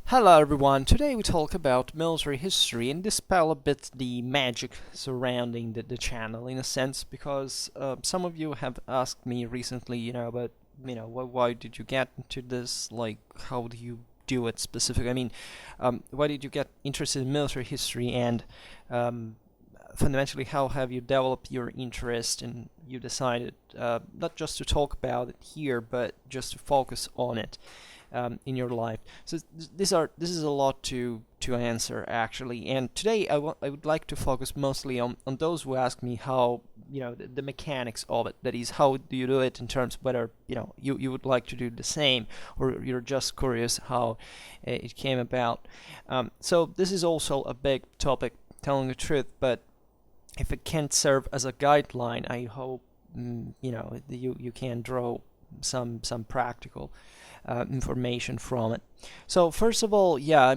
Hello everyone, today we talk about military history and dispel a bit the magic surrounding the channel in a sense because some of you have asked me recently, about, why did you get into this, like how do you do it specifically? Why did you get interested in military history and um, fundamentally how have you developed your interest and you decided not just to talk about it here but just to focus on it in your life. So this is a lot to answer actually, and today I would like to focus mostly on those who ask me how the mechanics of it. That is, how do you do it in terms of whether you would like to do the same or you're just curious how it came about. So this is also a big topic, telling the truth, but if it can't serve as a guideline, I hope you can draw some practical information from it. So first of all, yeah,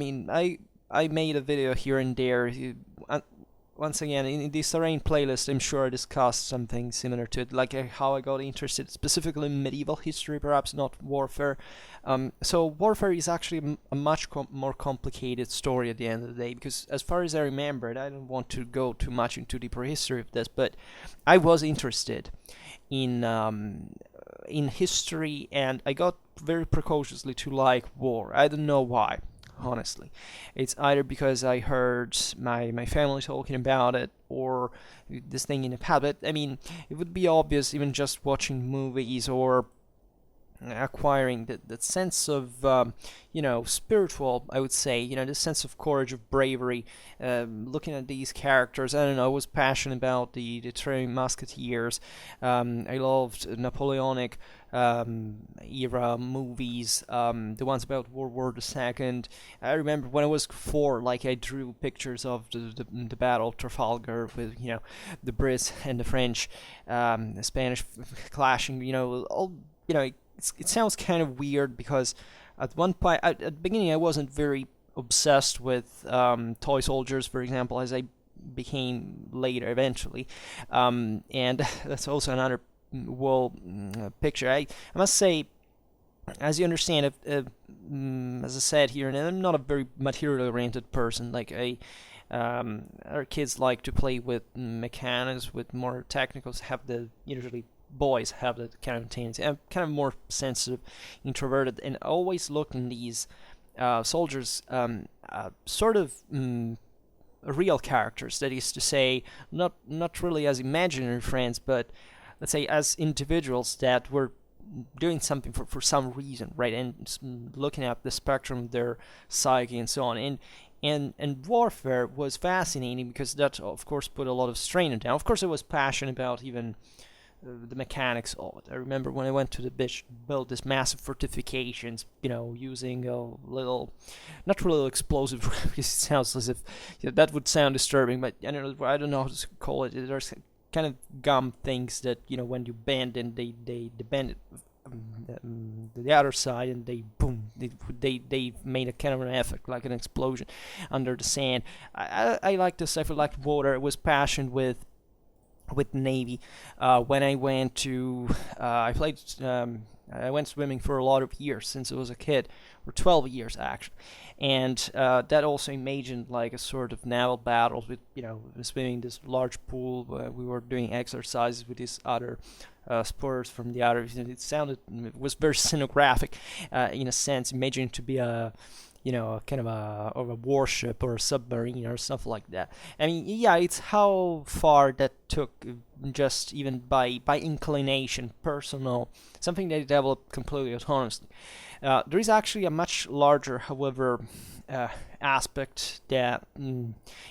I made a video here and there. Once again, in the Terrain playlist, I'm sure I discussed something similar to it, like how I got interested specifically in medieval history, perhaps not warfare. So warfare is actually a much more complicated story at the end of the day, because as far as I remember, I don't want to go too much into the prehistory of this, but I was interested in history, and I got very precociously to like war. I don't know why, honestly. It's either because I heard my family talking about it or this thing in the past. But it would be obvious even just watching movies or acquiring that sense of spiritual, I would say, this sense of courage, of bravery. Looking at these characters, I don't know, I was passionate about the Three Musketeers. I loved Napoleonic era movies, the ones about World War II. I remember when I was 4, like I drew pictures of the Battle of Trafalgar with the Brits and the French, the Spanish clashing. All it sounds kind of weird because at one point, at the beginning, I wasn't very obsessed with toy soldiers, for example, as I became later eventually. And that's also another picture. I must say, as you understand, as I said here, and I'm not a very material-oriented person. Like our kids like to play with mechanics, with more technicals. Have the usually boys have that kind of tendency. I'm kind of more sensitive, introverted, and always look in these soldiers sort of real characters. That is to say, not really as imaginary friends, but let's say as individuals that were doing something for some reason, right? And looking at the spectrum of their psyche and so on. And warfare was fascinating because that, of course, put a lot of strain on them. Of course, I was passionate about even the mechanics of it. I remember when I went to the beach, built this massive fortifications, using a little, not really explosive, because it sounds as if that would sound disturbing, but I don't know how to call it. There's kind of gum things that when you bend and they bend it the other side and they boom, they made a kind of an effect like an explosion under the sand. I like this. I like water. I was passionate with Navy. When I went to, I played, I went swimming for a lot of years since I was a kid, or 12 years actually, and that also imagined like a sort of naval battles with, swimming in this large pool. We were doing exercises with these other sports from the other. It was very scenographic in a sense, imagining to be a kind of a warship or a submarine or stuff like that. Yeah, it's how far that took, just even by inclination, personal, something that developed completely autonomously. There is actually a much larger, however, aspect that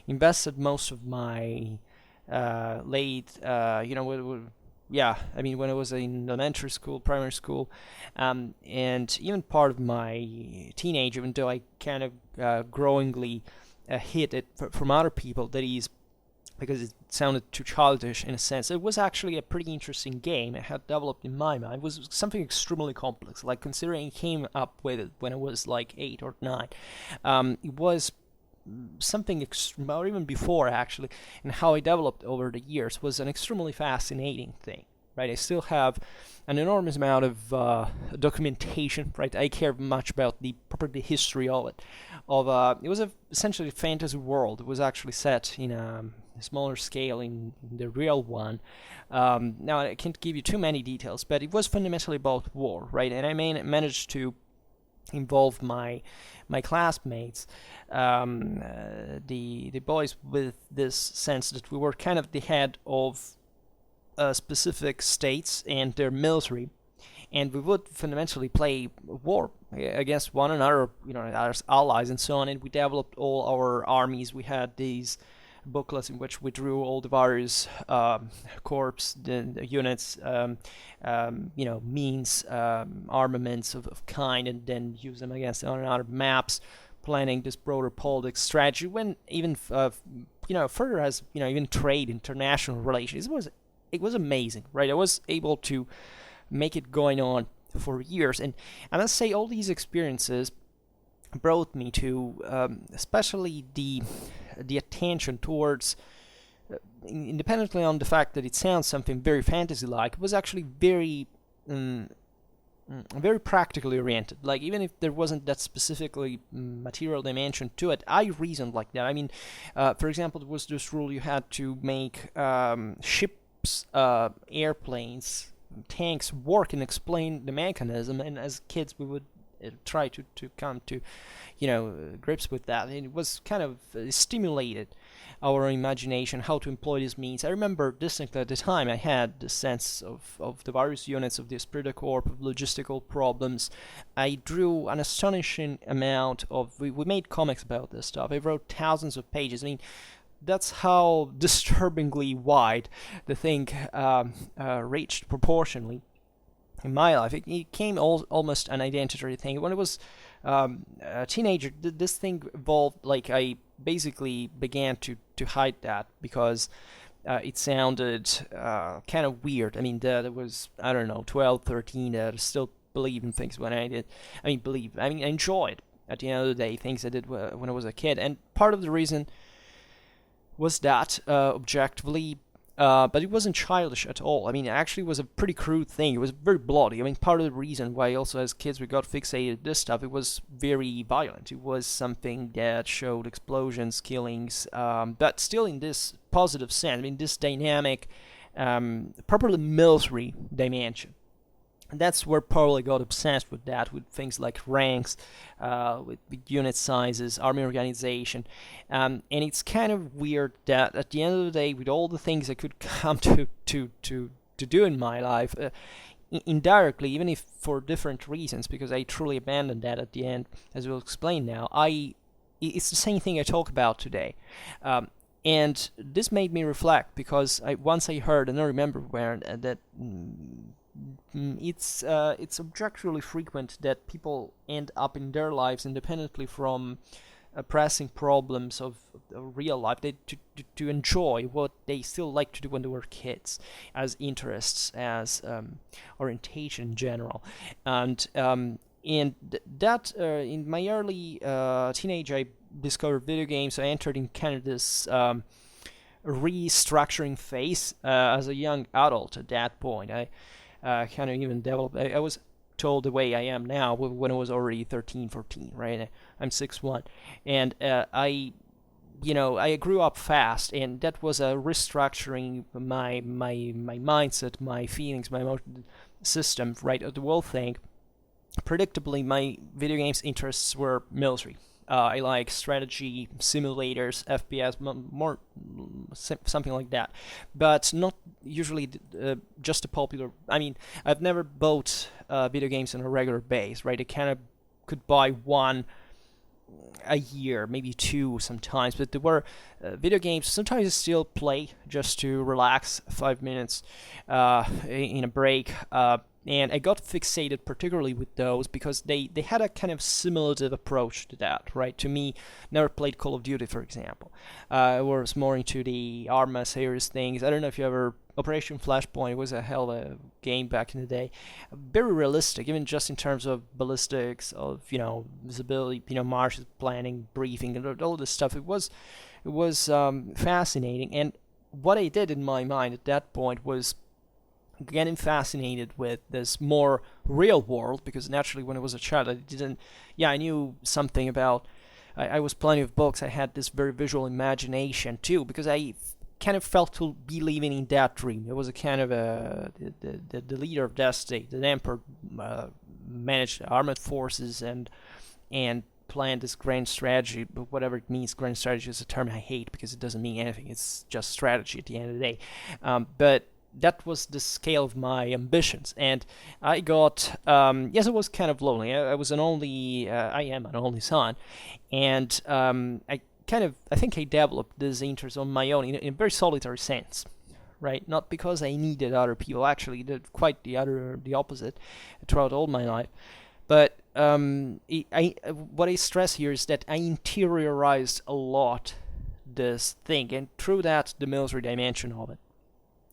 invested most of my late, yeah, when I was in elementary school, primary school, and even part of my teenage, even though I kind of growingly hid it from other people, that is because it sounded too childish in a sense. It was actually a pretty interesting game. It had developed in my mind. It was something extremely complex. Like, considering I came up with it when I was like 8 or 9, it was something or even before actually, and how I developed over the years was an extremely fascinating thing, right? I still have an enormous amount of documentation, right? I care much about the proper history of it. It was essentially a fantasy world. It was actually set in a smaller scale in the real one. Now I can't give you too many details, but it was fundamentally about war, right? And I managed to involve my classmates, the boys, with this sense that we were kind of the head of specific states and their military, and we would fundamentally play war against one another, as allies and so on. And we developed all our armies. We had these booklets in which we drew all the various corps, the units, means, armaments of kind, and then use them against one another, maps, planning this broader politics strategy. When even further as even trade, international relations, it was amazing, right? I was able to make it going on for years, and I must say all these experiences brought me to especially the attention towards, independently on the fact that it sounds something very fantasy-like, it was actually very very practically oriented. Like, even if there wasn't that specifically material dimension to it, I reasoned like that. I mean, for example, there was this rule: you had to make ships, airplanes, tanks work and explain the mechanism, and as kids we would try to come to grips with that, and it was kind of stimulated our imagination how to employ these means. I remember distinctly at the time I had the sense of the various units of the esprit de corps, of logistical problems. I drew an astonishing amount of, we made comics about this stuff. I wrote thousands of pages. I mean, that's how disturbingly wide the thing reached proportionally in my life. It became almost an identity thing. When I was a teenager, this thing evolved. Like, I basically began to hide that because it sounded kind of weird. I mean, that was, I don't know, 12, 13, I still believe in things when I did. I enjoyed, at the end of the day, things I did when I was a kid. And part of the reason was that, objectively, but it wasn't childish at all. I mean, it actually was a pretty crude thing. It was very bloody. I mean, part of the reason why also as kids we got fixated with this stuff, it was very violent. It was something that showed explosions, killings, but still in this positive sense. I mean, this dynamic, properly military dimension. And that's where Pauli got obsessed with that, with things like ranks, with unit sizes, army organization. And it's kind of weird that at the end of the day, with all the things I could come to do in my life, indirectly, even if for different reasons, because I truly abandoned that at the end, as we'll explain now, it's the same thing I talk about today. And this made me reflect, because once I heard, and I remember where, that it's objectively frequent that people end up in their lives, independently from pressing problems of real life, to enjoy what they still like to do when they were kids, as interests, as orientation in general. And that in my early teenage, I discovered video games. I entered in kind of this restructuring phase as a young adult. At that point, I kind of even developed. I was told the way I am now when I was already 13, 14, right? I'm 6'1", and I grew up fast, and that was a restructuring my mindset, my feelings, my emotional system, right? The whole thing. Predictably, my video games interests were military. I like strategy, simulators, FPS, more something like that, but not usually just a popular. I mean, I've never bought video games on a regular base, right? I kind of could buy one a year, maybe two sometimes, but there were video games sometimes I still play just to relax 5 minutes in a break. And I got fixated particularly with those because they had a kind of simulative approach to that, right? To me, never played Call of Duty, for example. I was more into the Arma series things. I don't know if you ever... Operation Flashpoint was a hell of a game back in the day. Very realistic, even just in terms of ballistics, of, visibility, marshes, planning, briefing, and all this stuff. It was fascinating. And what I did in my mind at that point was getting fascinated with this more real world, because naturally when I was a child I didn't, yeah, I knew something about, I was plenty of books, I had this very visual imagination too, because I kind of felt to be living in that dream. It was a kind of the leader of that state, the emperor, managed armed forces and planned this grand strategy, but whatever it means. Grand strategy is a term I hate because it doesn't mean anything. It's just strategy at the end of the day. But that was the scale of my ambitions, and I got, yes, it was kind of lonely. I was an only, I am an only son, and I think I developed this interest on my own in a very solitary sense, right? Not because I needed other people. Actually, did quite the opposite throughout all my life. But what I stress here is that I interiorized a lot this thing, and through that, the military dimension of it.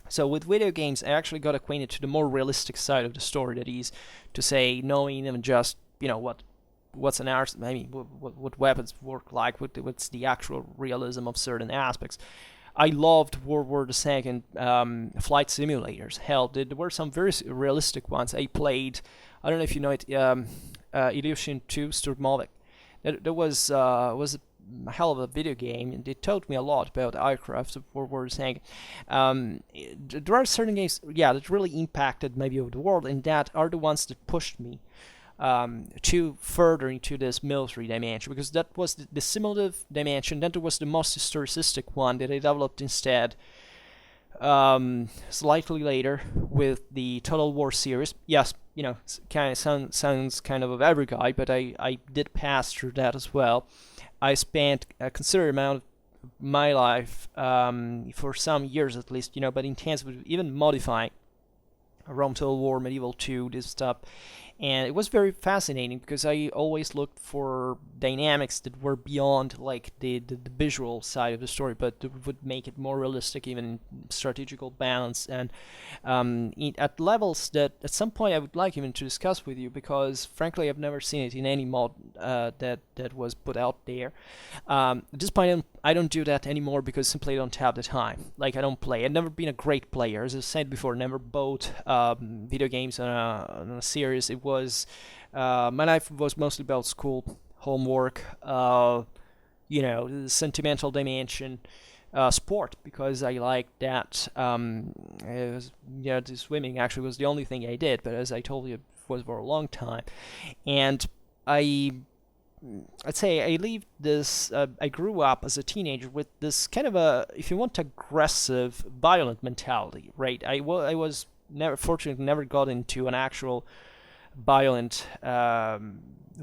So with video games, I actually got acquainted to the more realistic side of the story. That is to say, knowing even just what's an arse, I mean, what weapons work like, what's the actual realism of certain aspects. I loved World War II flight simulators. Hell, there were some very realistic ones. I played, I don't know if you know it, Ilyushin 2 Sturmovik. That was a hell of a video game, and it taught me a lot about aircraft of World War II. There are certain games, yeah, that really impacted my view of the world, and that are the ones that pushed me to further into this military dimension, because that was the simulative dimension. Then there was the most historicistic one that I developed instead, slightly later, with the Total War series. Yes, kind of sounds kind of every guy, but I did pass through that as well. I spent a considerable amount of my life, for some years at least, but intensively, even modifying Rome Total War, Medieval 2, this stuff. And it was very fascinating because I always looked for dynamics that were beyond like the visual side of the story, but that would make it more realistic, even in strategical balance, and at levels that at some point I would like even to discuss with you, because frankly I've never seen it in any mod that was put out there. At this point I don't do that anymore because simply I don't have the time. Like, I don't play. I've never been a great player, as I said before. Never bought video games on a series. It was my life was mostly about school, homework, sentimental dimension, sport, because I liked that. The swimming actually was the only thing I did, but as I told you, it was for a long time, and I'd say I lived this. I grew up as a teenager with this kind of a, if you want, aggressive, violent mentality, right? I was never, fortunately, never got into an actual violent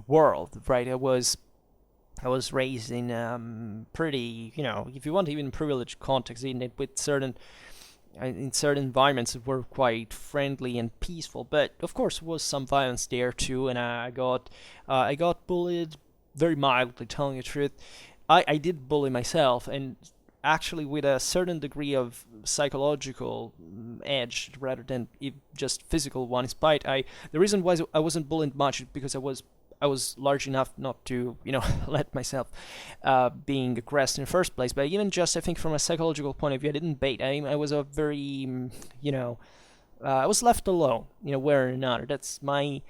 world, right? I was raised in pretty, if you want, even privileged context, with certain in certain environments that were quite friendly and peaceful, but of course was some violence there too, and I got bullied very mildly, telling the truth. I did bully myself, and actually with a certain degree of psychological edge rather than just physical one. In spite, the reason why I wasn't bullied much because I was large enough not to, let myself being aggressive in the first place. But even just, I think, from a psychological point of view, I didn't bait. I was a very, I was left alone, where or another. That's my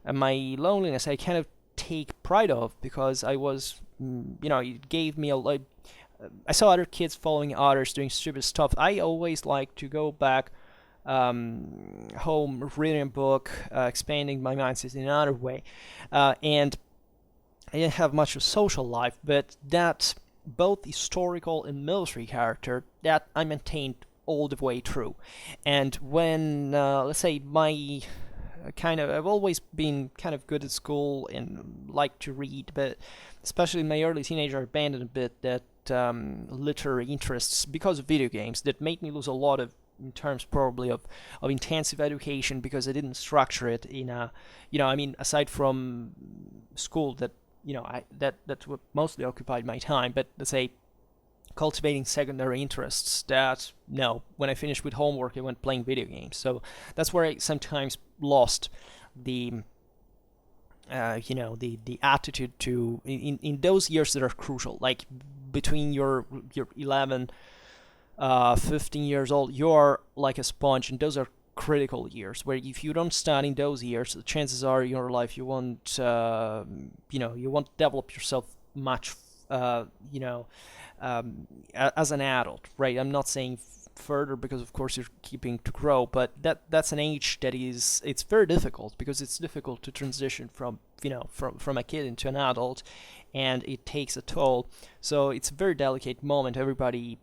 loneliness. I kind of take pride of, because I was, it gave me a. I saw other kids following others doing stupid stuff. I always like to go back home, reading a book, expanding my mindset in another way. And I didn't have much of social life, but that both historical and military character, that I maintained all the way through. And when, let's say, I've always been kind of good at school and like to read, but especially in my early teenager, I abandoned a bit that literary interests because of video games that made me lose a lot of, in terms probably of intensive education, because I didn't structure it in a, aside from school that, that's what mostly occupied my time, but let's say cultivating secondary interests that, no, when I finished with homework I went playing video games. So that's where I sometimes lost the the attitude to, in those years that are crucial, like between your 11 15 years old, you're like a sponge, and those are critical years where if you don't study in those years, the chances are in your life you won't, you won't develop yourself much, you know, as an adult, right? I'm not saying further because of course you're keeping to grow, but that's an age that is, it's very difficult because it's difficult to transition from, from a kid into an adult, and it takes a toll. So it's a very delicate moment. Everybody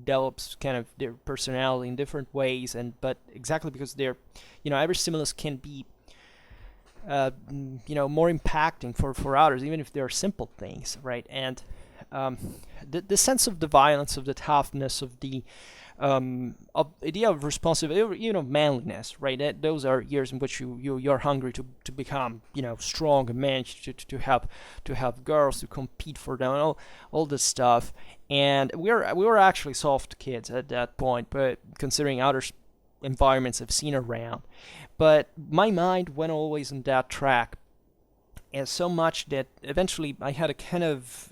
develops kind of their personality in different ways, and but exactly because they're, every stimulus can be more impacting for others, even if they're simple things, right? And the sense of the violence, of the toughness, of idea of responsibility, of manliness, right? Those are years in which you're hungry to become, strong and manage to have girls, to compete for them, and all this stuff. And we were actually soft kids at that point, but considering other environments I've seen around. But my mind went always on that track, and so much that eventually I had a kind of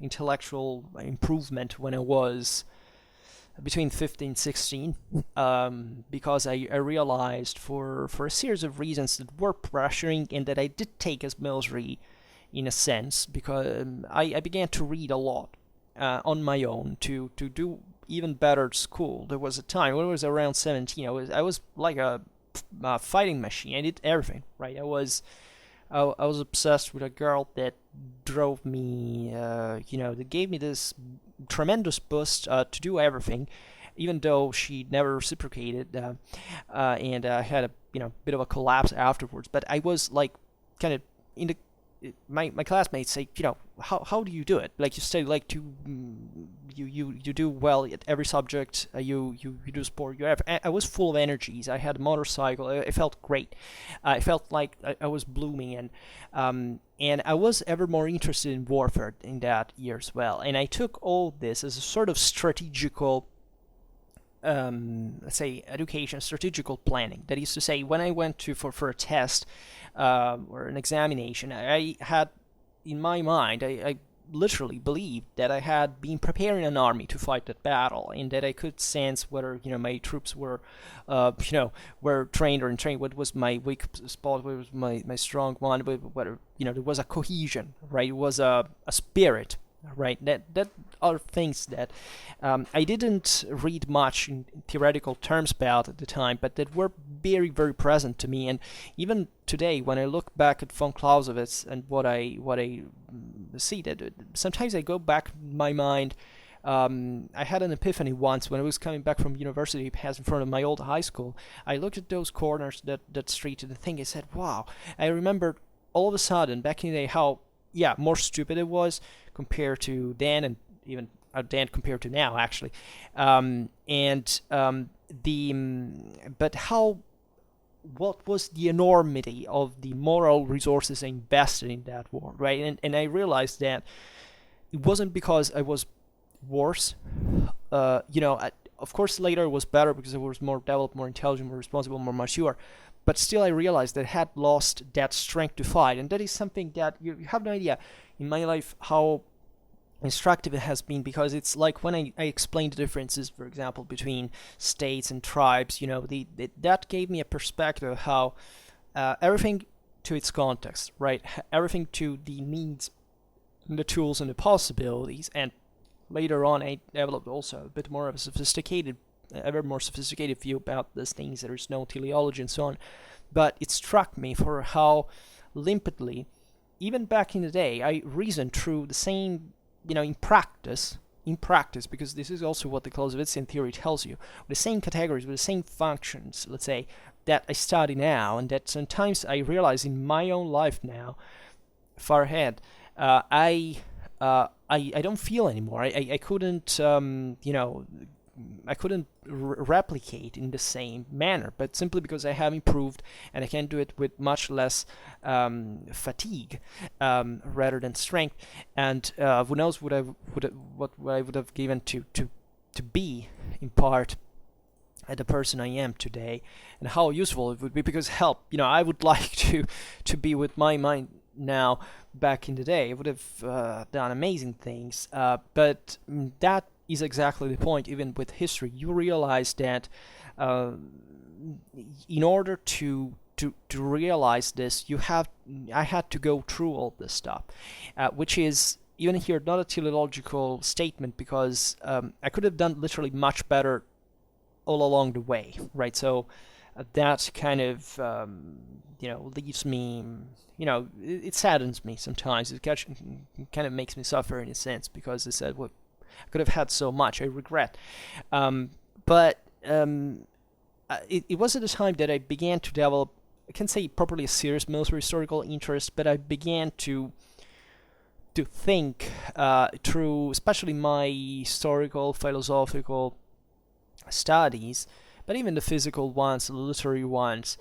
intellectual improvement when I was between 15 and 16, because I realized for a series of reasons that were pressuring and that I did take as military in a sense, because I began to read a lot on my own to do even better at school. There was a time when I was around 17, I was like a fighting machine. I did everything, right? I was obsessed with a girl that drove me, that gave me this tremendous boost to do everything, even though she never reciprocated, and I had a bit of a collapse afterwards. But I was like kind of in the my classmates say, how do you do it? Like you study like you do well at every subject. You do sport. I was full of energies. I had a motorcycle. I felt great. I felt like I was blooming, and I was ever more interested in warfare in that year as well. And I took all this as a sort of strategical, let's say, education, strategical planning. That is to say, when I went for a test or an examination, I had in my mind, I literally believed that I had been preparing an army to fight that battle, and that I could sense whether my troops were, were trained or untrained. What was my weak spot? What was my strong one? Whether there was a cohesion, right? It was a spirit, right? That are things that I didn't read much in theoretical terms about at the time, but that were very, very present to me. And even today, when I look back at von Clausewitz and what I see, that sometimes I go back in my mind. I had an epiphany once when I was coming back from university, passed in front of my old high school. I looked at those corners, that street, and the thing, I said, wow. I remembered all of a sudden back in the day how more stupid it was compared to then, and even then compared to now, actually. But what was the enormity of the moral resources invested in that war, right? And I realized that it wasn't because I was worse. Of course, later it was better because I was more developed, more intelligent, more responsible, more mature. But still, I realized that I had lost that strength to fight, and that is something that you have no idea in my life how instructive it has been, because it's like when I explained the differences, for example, between states and tribes, that gave me a perspective of how everything to its context, right? Everything to the needs, and the tools, and the possibilities. And later on, I developed also a bit more of a ever more sophisticated view about these things. There is no teleology and so on. But it struck me for how limpidly, even back in the day, I reasoned through the same, in practice, because this is also what the Clausewitzian theory tells you, the same categories, with the same functions, let's say, that I study now, and that sometimes I realize in my own life now, far ahead, I don't feel anymore. I couldn't, I couldn't replicate in the same manner, but simply because I have improved and I can do it with much less fatigue rather than strength. And who knows what I would have given to be in part the person I am today, and how useful it would be. Because I would like to be with my mind now. Back in the day, I would have done amazing things, but that is exactly the point. Even with history, you realize that in order to realize this, I had to go through all this stuff, which is even here not a teleological statement, because I could have done literally much better all along the way, right? So that kind of leaves me, it saddens me sometimes. It kind of makes me suffer in a sense, because I said, well, I could have had so much. I regret, but it was at the time that I began to develop, I can't say properly a serious military historical interest, but I began to think through, especially my historical, philosophical studies, but even the physical ones, the literary ones,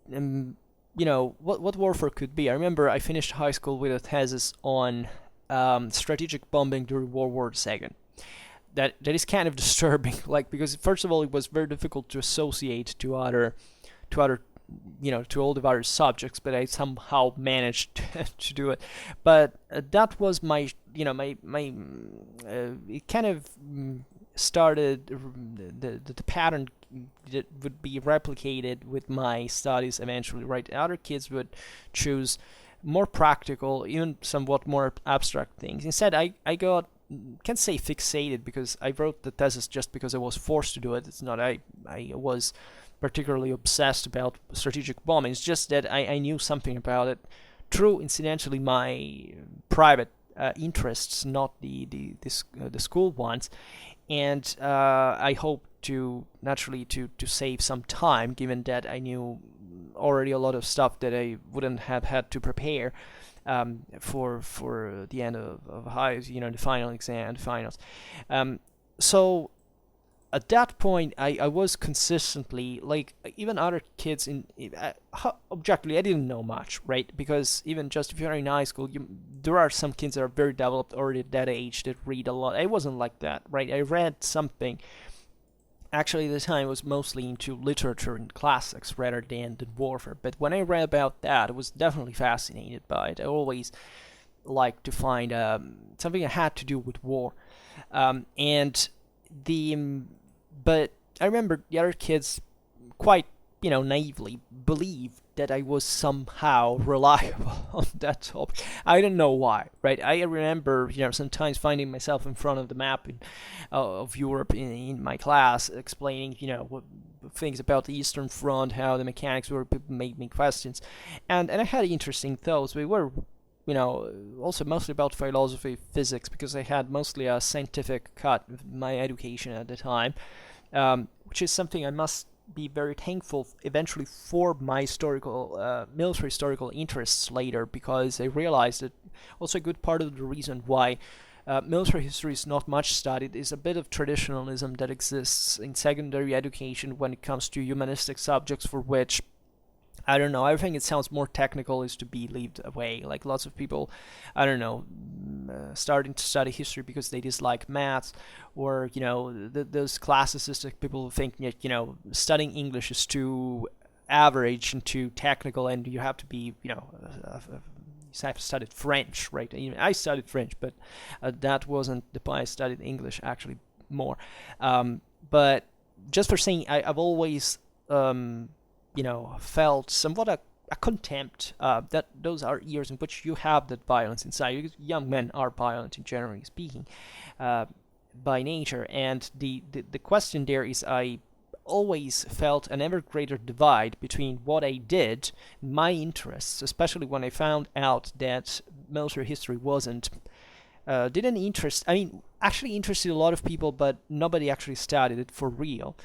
what warfare could be. I remember I finished high school with a thesis on strategic bombing during World War II. That is kind of disturbing, like, because first of all, it was very difficult to associate to other to all the various subjects, but I somehow managed to do it. But that was my it kind of started the pattern that would be replicated with my studies eventually, right? Other kids would choose more practical, even somewhat more abstract things. Instead, I got, can't say fixated, because I wrote the thesis just because I was forced to do it. It's not I was particularly obsessed about strategic bombing. It's just that I knew something about it through, incidentally, my private interests, not the school ones, and I hope to naturally to save some time, given that I knew already a lot of stuff that I wouldn't have had to prepare for the end of high, the final exam, the finals. So at that point, I was consistently, like, even other kids objectively, I didn't know much, right? Because even just if you're in high school, there are some kids that are very developed already at that age that read a lot. I wasn't like that, right? I read something. Actually, at the time, I was mostly into literature and classics rather than the warfare. But when I read about that, I was definitely fascinated by it. I always liked to find something that had to do with war, and but I remember the other kids quite, naively believed that I was somehow reliable on that topic. I don't know why, right? I remember, sometimes finding myself in front of the map of Europe in my class, explaining, things about the Eastern Front, how the mechanics were, people made me questions, and I had interesting thoughts. We were, also mostly about philosophy, physics, because I had mostly a scientific cut of my education at the time, which is something I must be very thankful eventually for my military historical interests later, because I realized that also a good part of the reason why military history is not much studied is a bit of traditionalism that exists in secondary education when it comes to humanistic subjects, for which, I don't know, I think it sounds more technical is to be leaved away. Like, lots of people, I don't know, starting to study history because they dislike maths, or, those classicistic people who think that, studying English is too average and too technical, and you have to be, you have to study French, right? Even I studied French, but that wasn't the point. I studied English, actually, more. But just for saying, I've always felt somewhat a contempt that those are years in which you have that violence inside. Young men are violent, in generally speaking, by nature, and the question there is, I always felt an ever greater divide between what I did, my interests, especially when I found out that military history didn't interest. I mean, actually interested a lot of people, but nobody actually studied it for real.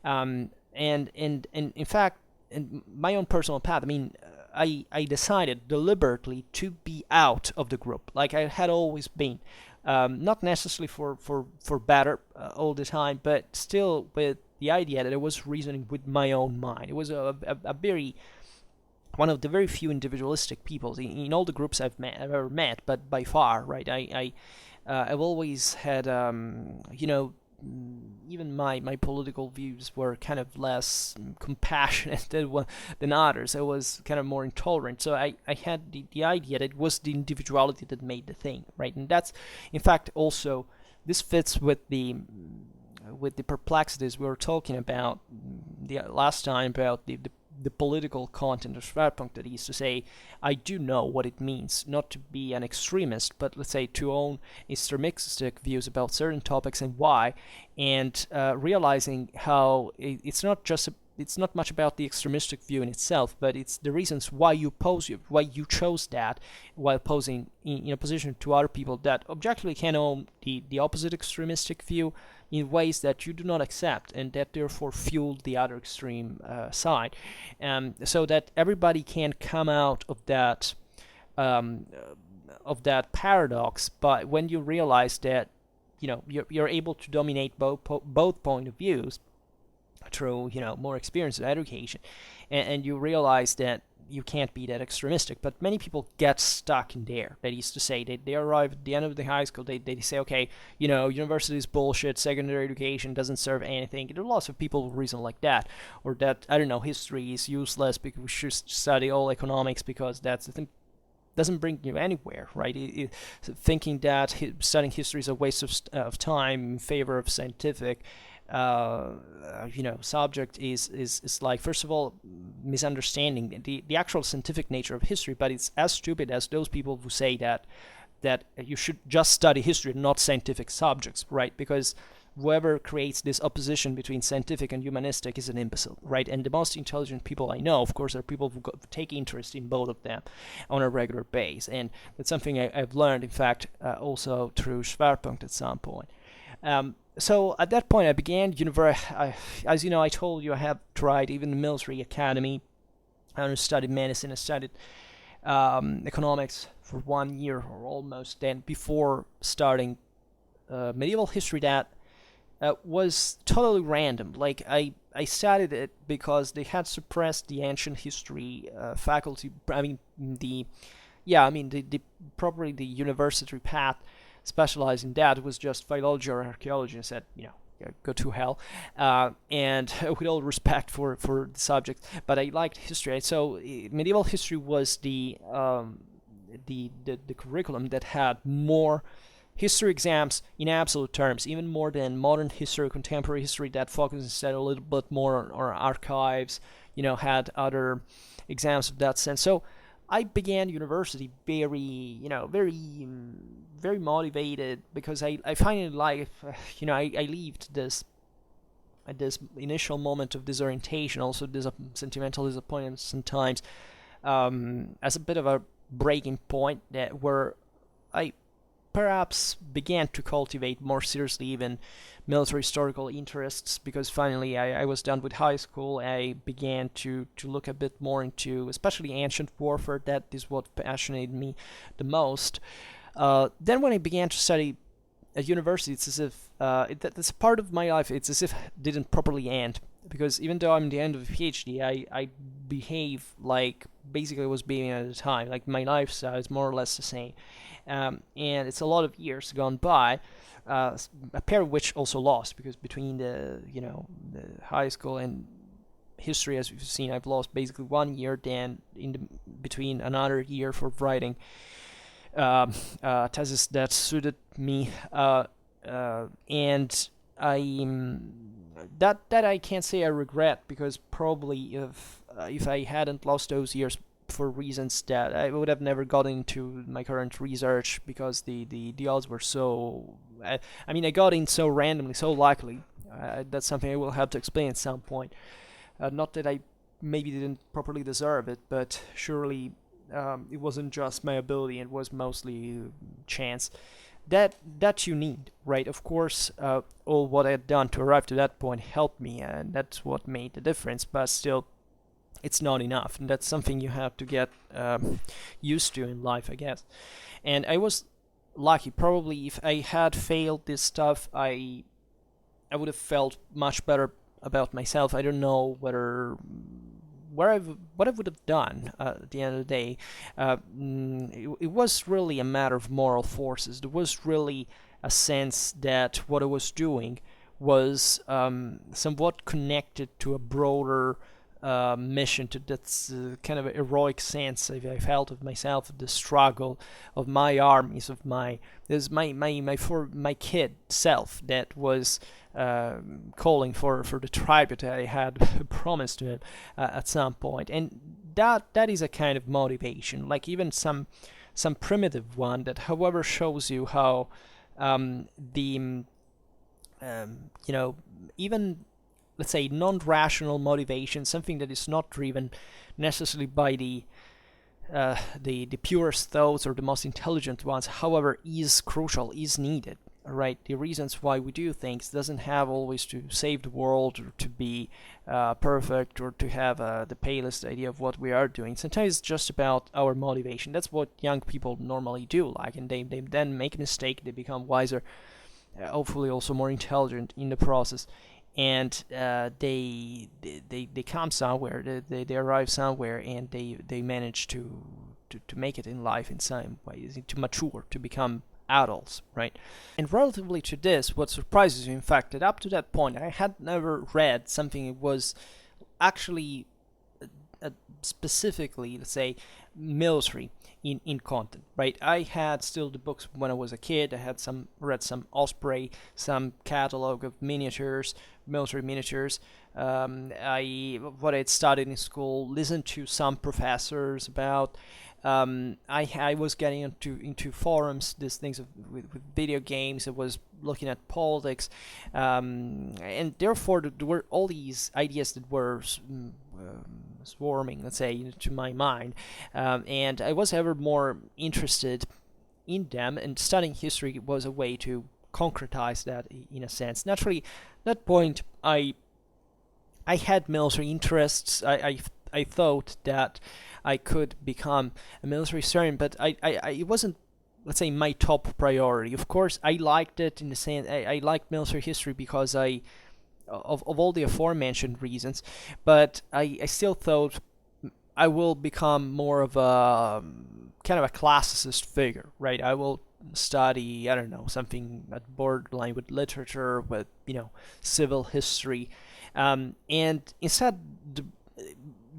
And in fact, in my own personal path, I mean, I decided deliberately to be out of the group, like I had always been. Not necessarily for better all the time, but still with the idea that I was reasoning with my own mind. It was a very, one of the very few individualistic people in all the groups I've ever met, but by far, right? I've always had, even my political views were kind of less compassionate than others. I was kind of more intolerant. So I had the idea that it was the individuality that made the thing, right? And that's, in fact, also, this fits with the perplexities we were talking about the last time about the political content of Schwerpunkt, that he used to say, I do know what it means not to be an extremist, but let's say to own extremistic views about certain topics and why, and realizing how it's not just it's not much about the extremistic view in itself, but it's the reasons why why you chose that, while posing in opposition to other people that objectively can own the opposite extremistic view in ways that you do not accept, and that therefore fuel the other extreme side, so that everybody can come out um, of that paradox. But when you realize that you're able to dominate both point of views through more experience and education, and you realize that you can't be that extremistic. But many people get stuck in there. That is to say, they arrive at the end of the high school, they say, okay, university is bullshit, secondary education doesn't serve anything. There are lots of people who reason like that, or that, I don't know, history is useless because we should study all economics because that's the thing. Doesn't bring you anywhere, right? Thinking that studying history is a waste of time in favor of scientific subject is like, first of all, misunderstanding the actual scientific nature of history. But it's as stupid as those people who say that you should just study history and not scientific subjects, right? Because whoever creates this opposition between scientific and humanistic is an imbecile, right? And the most intelligent people I know, of course, are people who take interest in both of them on a regular basis. And that's something I've learned, in fact, also through Schwerpunkt at some point. So at that point, I began university. As you know, I told you I have tried even the military academy. I studied medicine. I studied economics for 1 year or almost. Then before starting medieval history, that was totally random. Like I studied it because they had suppressed the ancient history faculty. I mean the probably the university path specialized in that was just philology or archaeology, and said, go to hell. And with all respect for the subject, but I liked history. So medieval history was the curriculum that had more history exams in absolute terms, even more than modern history, contemporary history, that focuses instead a little bit more on archives, had other exams of that sense. So I began university very, very motivated, because I find in life, I lived this at this initial moment of disorientation, also sentimental disappointment sometimes, as a bit of a breaking point where I perhaps began to cultivate more seriously even military historical interests, because finally I was done with high school. I began to look a bit more into especially ancient warfare. That is what passionated me the most. Then when I began to study at university, it's as if that's part of my life. It's as if it didn't properly end, because even though I'm at the end of a PhD, I behave like basically I was behaving at the time. Like my lifestyle is more or less the same. And it's a lot of years gone by, a pair of which also lost, because between the high school and history, as we've seen, I've lost basically 1 year. Then between another year for writing thesis that suited me, and that I can't say I regret, because probably if I hadn't lost those years for reasons that I would have never gotten into my current research, because the odds were so. I got in so randomly, so luckily. That's something I will have to explain at some point. Not that I maybe didn't properly deserve it, but surely it wasn't just my ability; it was mostly chance. That you need, right? Of course, all what I had done to arrive to that point helped me, and that's what made the difference. But still, it's not enough, and that's something you have to get used to in life, I guess. And I was lucky. Probably if I had failed this stuff, I would have felt much better about myself. I don't know what I would have done at the end of the day. It was really a matter of moral forces. There was really a sense that what I was doing was somewhat connected to a broader mission, to that kind of a heroic sense I felt of myself, of the struggle of my armies, of my this my kid self that was calling for the tribe that I had promised to him at some point, and that is a kind of motivation, like even some primitive one that, however, shows you how the you know, even, let's say, non-rational motivation, something that is not driven necessarily by the purest thoughts or the most intelligent ones, however, is crucial, is needed. Right, the reasons why we do things doesn't have always to save the world or to be perfect or to have the palest idea of what we are doing. Sometimes it's just about our motivation. That's what young people normally do, like, and they then make a mistake, they become wiser, hopefully also more intelligent in the process, and they come somewhere, they arrive somewhere, and they manage to make it in life in some ways, to mature, to become adults, right? And relatively to this, what surprises you, in fact, that up to that point, I had never read something that was actually specifically, let's say, military in content, right? I had still the books when I was a kid. I had read some Osprey, some catalog of miniatures, military miniatures. What I had studied in school, listened to some professors about. I was getting into forums, these things with video games. I was looking at politics, and therefore there were all these ideas that were swarming, let's say, to my mind, and I was ever more interested in them. And studying history was a way to concretize that in a sense. Naturally, at that point, I had military interests. I thought that I could become a military historian, but it wasn't, let's say, my top priority. Of course, I liked it in the sense I liked military history because of all the aforementioned reasons, but I still thought I will become more of a kind of a classicist figure, right? I will study, I don't know, something at borderline with literature, with, civil history, and instead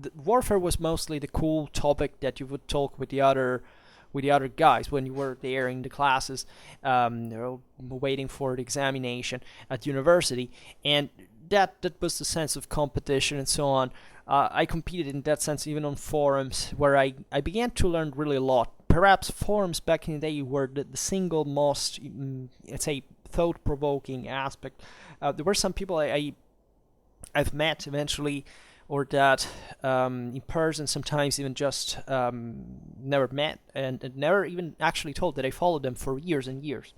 the warfare was mostly the cool topic that you would talk with the other guys when you were there in the classes, waiting for the examination at university, and that was the sense of competition and so on. I competed in that sense even on forums, where I began to learn really a lot. Perhaps forums back in the day were the single most, let's say, thought-provoking aspect. There were some people I've met eventually, or that in person, sometimes even just never met, and never even actually told that I followed them for years and years.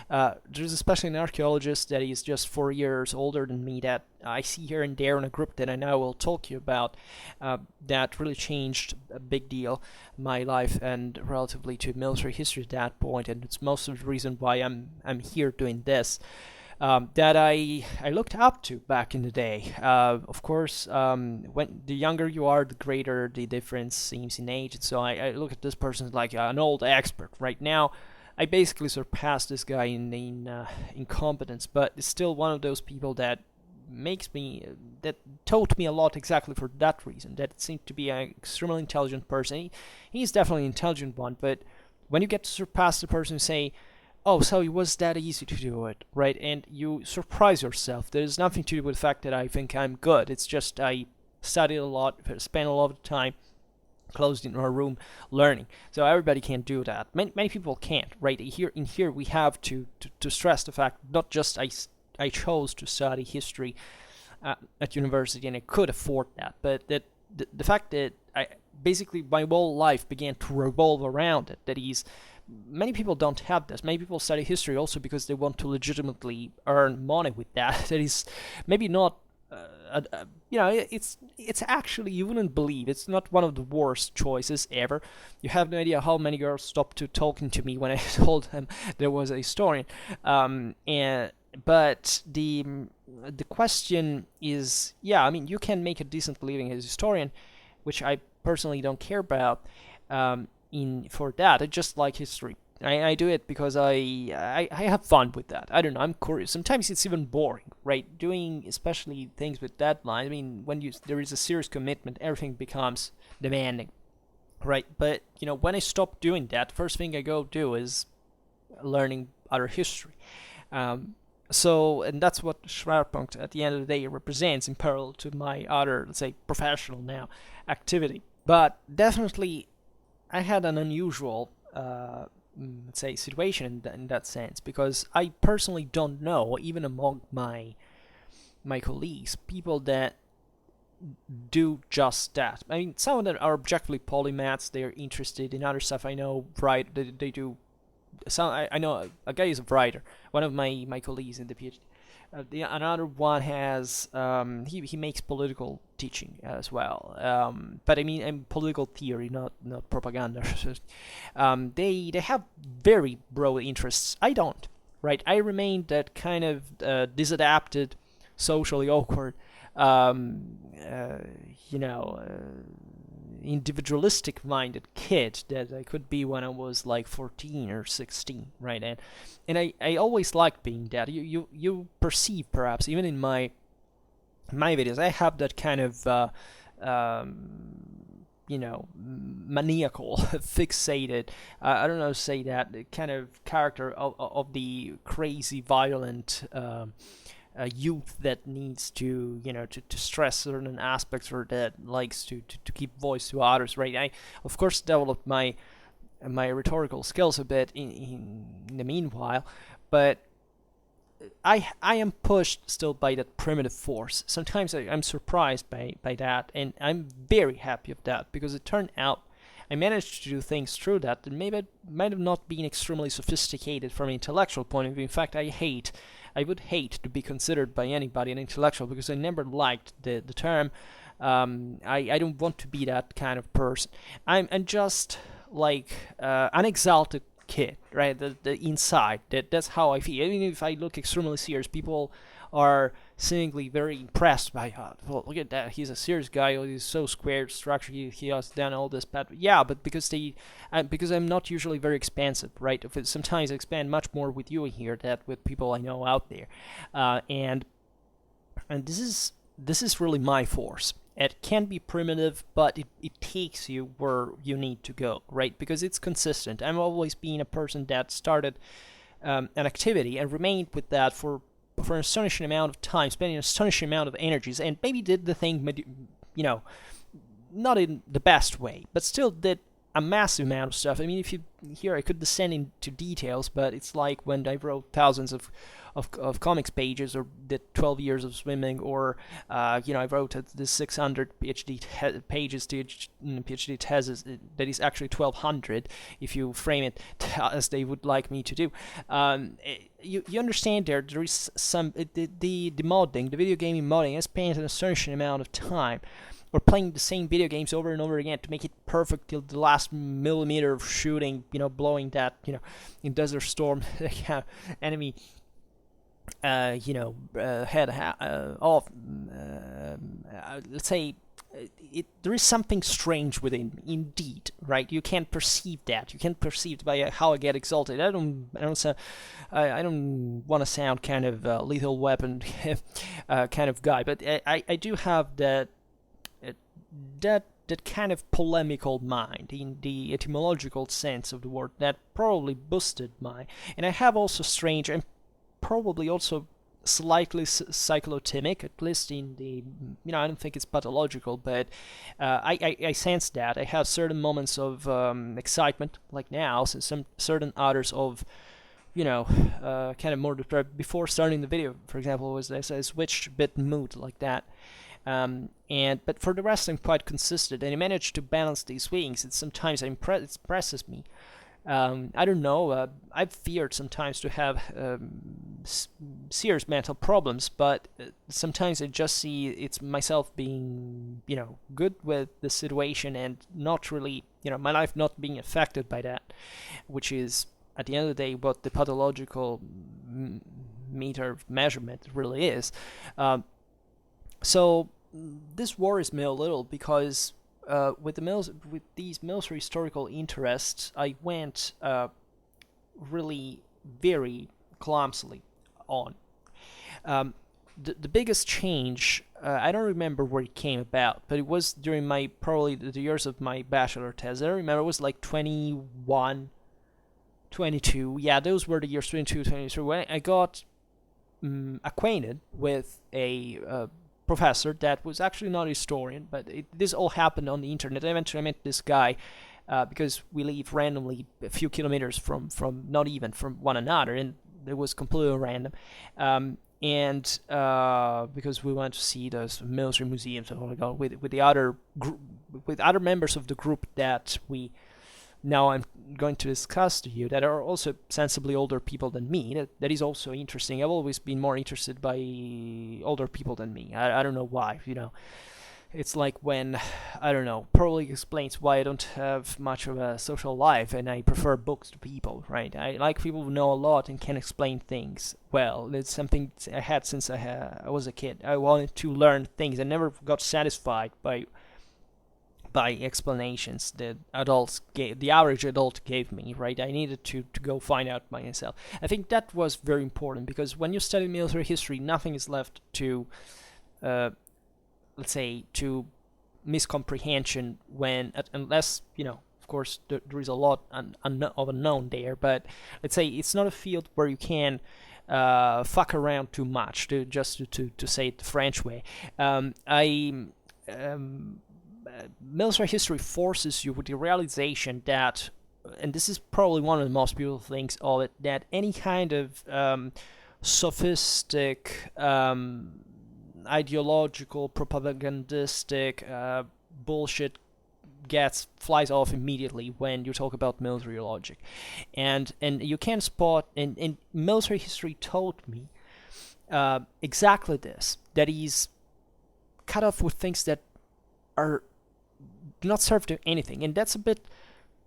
There's especially an archaeologist that is just 4 years older than me that I see here and there in a group that I now will talk to you about, that really changed a big deal my life and relatively to military history at that point, and it's most of the reason why I'm here doing this. That I looked up to back in the day. Of course, when the younger you are, the greater the difference seems in age. And so I look at this person like an old expert. Right now, I basically surpassed this guy in competence, but it's still one of those people that taught me a lot exactly for that reason. That seemed to be an extremely intelligent person. He's definitely an intelligent one, but when you get to surpass the person, say, oh, so it was that easy to do it, right? And you surprise yourself. There's nothing to do with the fact that I think I'm good. It's just I studied a lot, spent a lot of time closed in our room learning. So everybody can't do that. Many people can't, right? Here we have to stress the fact, not just I chose to study history at university and I could afford that, but that the fact that I basically my whole life began to revolve around it. That is, many people don't have this. Many people study history also because they want to legitimately earn money with that. That is maybe not, it's actually, you wouldn't believe, it's not one of the worst choices ever. You have no idea how many girls stopped talking to me when I told them there was a historian. But the question is, you can make a decent living as a historian, which I personally don't care about. For that, I just like history. I do it because I have fun with that. I don't know, I'm curious. Sometimes it's even boring, right? Doing especially things with deadline. I mean, when there is a serious commitment, everything becomes demanding, right? But when I stop doing that, first thing I go do is learning other history. Um, and that's what Schwerpunkt at the end of the day represents in parallel to my other, let's say, professional now activity. But definitely, I had an unusual, let's say, situation in that sense, because I personally don't know, even among my colleagues, people that do just that. I mean, some of them are objectively polymaths. They're interested in other stuff. I know, right? They do. I know a guy is a writer. One of my colleagues in the PhD. Another one has he makes political teaching as well. But I mean, political theory, not propaganda. They have very broad interests. I don't. Right? I remain that kind of disadapted, socially awkward, um, uh, you know, individualistic minded kid that I could be when I was like 14 or 16, right? And I always liked being that. You perceive, perhaps even in my videos, I have that kind of maniacal, fixated, I don't know how to say that, kind of character of the crazy, violent youth that needs to to stress certain aspects, or that likes to keep voice to others, right? I of course developed my rhetorical skills a bit in the meanwhile, but I am pushed still by that primitive force. Sometimes I'm surprised by that, and I'm very happy of that, because it turned out I managed to do things through that maybe might have not been extremely sophisticated from an intellectual point of view. In fact, I would hate to be considered by anybody an intellectual, because I never liked the term. I don't want to be that kind of person. I'm just like an exalted kid, right? The inside. That's how I feel. Even if I look extremely serious, people are seemingly very impressed by, well, look at that, he's a serious guy, oh, he's so squared structure, he has done all this bad. Yeah, but because I'm not usually very expansive, right? Sometimes I expand much more with you here than with people I know out there, and this is really my force. It can be primitive, but it takes you where you need to go, right? Because it's consistent. I'm always being a person that started an activity and remained with that for an astonishing amount of time, spending an astonishing amount of energies, and maybe did the thing, not in the best way, but still did a massive amount of stuff. I mean, if you here, I could descend into details, but it's like when I wrote thousands of comics pages, or did 12 years of swimming, or I wrote the 600 pages to PhD thesis that is actually 1200 if you frame it as they would like me to do. You understand there is some the modding, the video gaming modding. I spent an astonishing amount of time, or playing the same video games over and over again to make it perfect till the last millimeter of shooting, blowing that, in Desert Storm, enemy, head off. Let's say, there is something strange within me, indeed, right? You can't perceive that. You can't perceive by how I get exalted. I don't want to sound kind of Lethal Weapon kind of guy, but I do have that kind of polemical mind, in the etymological sense of the word, that probably boosted and I have also strange, and probably also slightly cyclotimic, at least in the, I don't think it's pathological, but I sense that. I have certain moments of excitement, like now, so some certain others of, kind of more depressed. Before starting the video, for example, was I switched a bit mood like that. But for the rest, I'm quite consistent, and I manage to balance these swings. It sometimes it impresses me. I don't know. I've feared sometimes to have serious mental problems, but sometimes I just see it's myself being, good with the situation, and not really, my life not being affected by that, which is at the end of the day what the pathological meter measurement really is. So this worries me a little, because with these military historical interests, I went really very clumsily on. the biggest change, I don't remember where it came about, but it was during my probably the years of my bachelor test. I don't remember, it was like 21, 22. Yeah, those were the years 22, 23 when I got acquainted with a professor that was actually not a historian, but this all happened on the internet. Eventually, I met this guy because we live randomly a few kilometers from not even from one another, and it was completely random. And because we went to see those military museums and all that with the other with other members of the group that we now I'm going to discuss to you, that are also sensibly older people than me. That is also interesting. I've always been more interested by older people than me. I don't know why, It's like when, I don't know, probably explains why I don't have much of a social life and I prefer books to people, right? I like people who know a lot and can explain things well. It's something I had since I was a kid. I wanted to learn things. I never got satisfied by explanations that the average adult gave me, right? I needed to go find out by myself. I think that was very important because when you study military history, nothing is left to, let's say, to miscomprehension unless, of course, there is a lot of unknown there, but let's say it's not a field where you can fuck around too much, to say it the French way. Military history forces you with the realization that, and this is probably one of the most beautiful things of it, that any kind of sophistic, ideological, propagandistic bullshit flies off immediately when you talk about military logic, and you can spot, and military history taught me exactly this, that he's cut off with things that do not serve to anything. And that's a bit,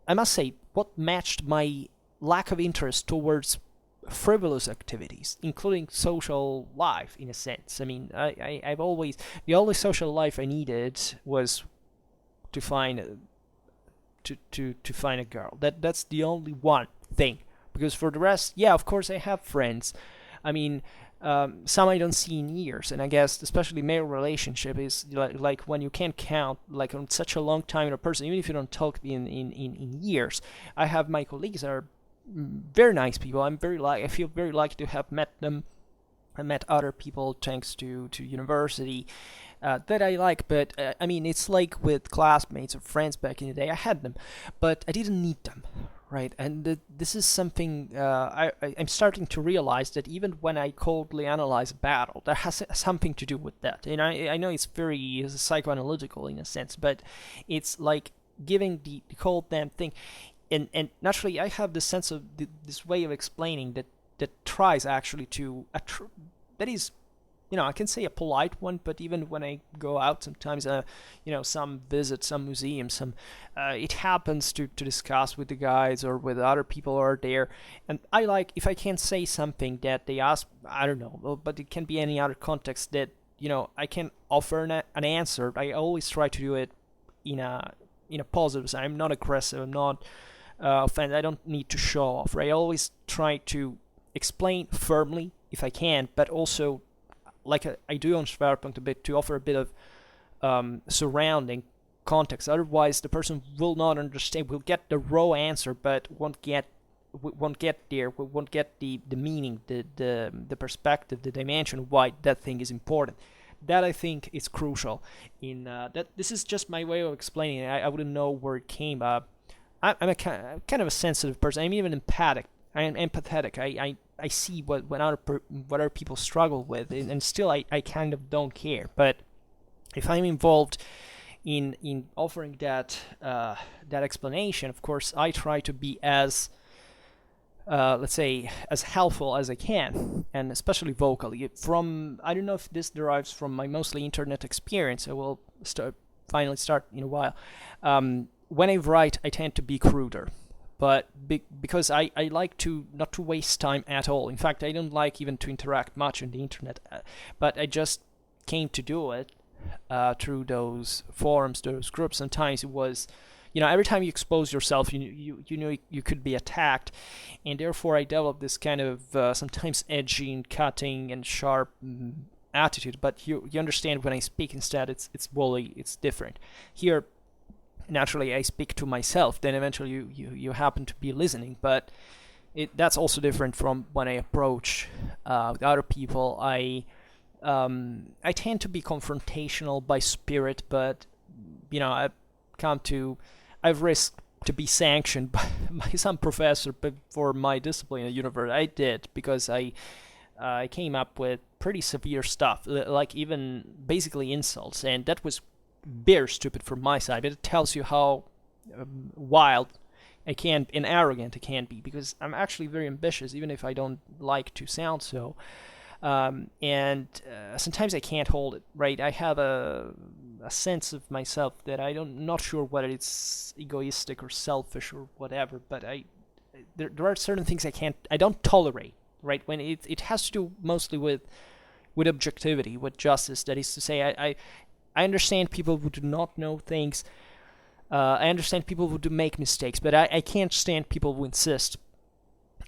I must say, what matched my lack of interest towards frivolous activities, including social life, in a sense. I mean, I've always, the only social life I needed was to find find a girl. That's the only one thing. Because for the rest, yeah, of course I have friends. I mean, some I don't see in years, and I guess especially male relationship is like when you can't count like on such a long time in a person, even if you don't talk in years. I have my colleagues that are very nice people. I feel very lucky to have met them. I met other people thanks to university that I like, but I mean, it's like with classmates or friends back in the day. I had them, but I didn't need them. Right, and this is something I'm starting to realize, that even when I coldly analyze a battle, that has something to do with that. And I know it's very psychoanalytical in a sense, but it's like giving the cold damn thing. And naturally, I have this sense of this way of explaining that tries actually to, that is, I can say a polite one, but even when I go out sometimes, some visit some museums, it happens to discuss with the guys or with other people who are there. And I like, if I can say something that they ask, I don't know, but it can be any other context that, I can offer an answer. I always try to do it in a positive side. I'm not aggressive. I'm not offended. I don't need to show off. Right? I always try to explain firmly if I can, but also, like I do on Schwerpunkt a bit, to offer a bit of surrounding context. Otherwise, the person will not understand. Will get the raw answer, but won't get there. Won't get the meaning, the perspective, the dimension why that thing is important. That I think is crucial. In that, this is just my way of explaining it. I wouldn't know where it came up. I'm a kind of a sensitive person. I'm even empathic. I am empathetic. I see what other people struggle with, and still I kind of don't care. But if I'm involved in offering that explanation, of course I try to be as let's say as helpful as I can, and especially vocally. I don't know if this derives from my mostly internet experience. I will finally start in a while. When I write, I tend to be cruder. But because I like to not to waste time at all. In fact, I don't like even to interact much on the internet. But I just came to do it through those forums, those groups. Sometimes it was, every time you expose yourself, you know you could be attacked, and therefore I developed this kind of sometimes edgy and cutting and sharp attitude, but you understand when I speak instead, it's different. Here, naturally, I speak to myself. Then eventually, you happen to be listening, but that's also different from when I approach with other people. I tend to be confrontational by spirit, but come to I've risked to be sanctioned by some professor for my discipline at university. I did because I came up with pretty severe stuff, like even basically insults, and that was very stupid from my side. But it tells you how wild I can and arrogant I can be, because I'm actually very ambitious, even if I don't like to sound so. And sometimes I can't hold it. Right, I have a sense of myself that not sure whether it's egoistic or selfish or whatever. But there are certain things I don't tolerate. Right, when it has to do mostly with objectivity, with justice. That is to say, I understand people who do not know things. I understand people who do make mistakes, but I can't stand people who insist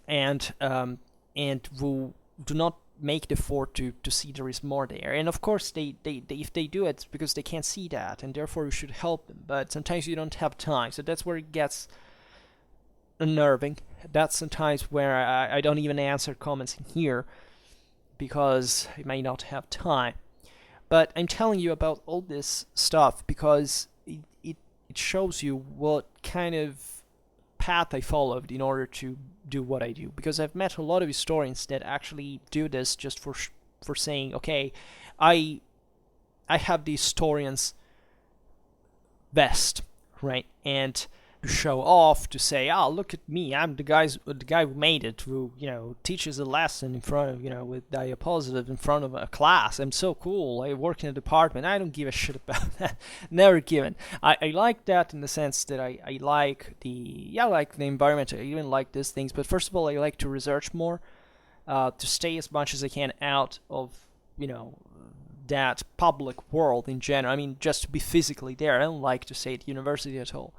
and who do not make the effort to see there is more there. And of course, they if they do it, it's because they can't see that, and therefore you should help them. But sometimes you don't have time, so that's where it gets unnerving. That's sometimes where I don't even answer comments in here because I may not have time. But I'm telling you about all this stuff because it shows you what kind of path I followed in order to do what I do. Because I've met a lot of historians that actually do this just for saying, okay, I have the historian's vest, right? And to show off, to say, "Oh, look at me! I'm the guy who made it, who teaches a lesson in front of with diapositive in front of a class. I'm so cool. I work in a department. I don't give a shit about that. Never given. I like that in the sense that I like I like the environment. I even like these things. But first of all, I like to research more, to stay as much as I can out of that public world in general. I mean, just to be physically there. I don't like to stay at university at all.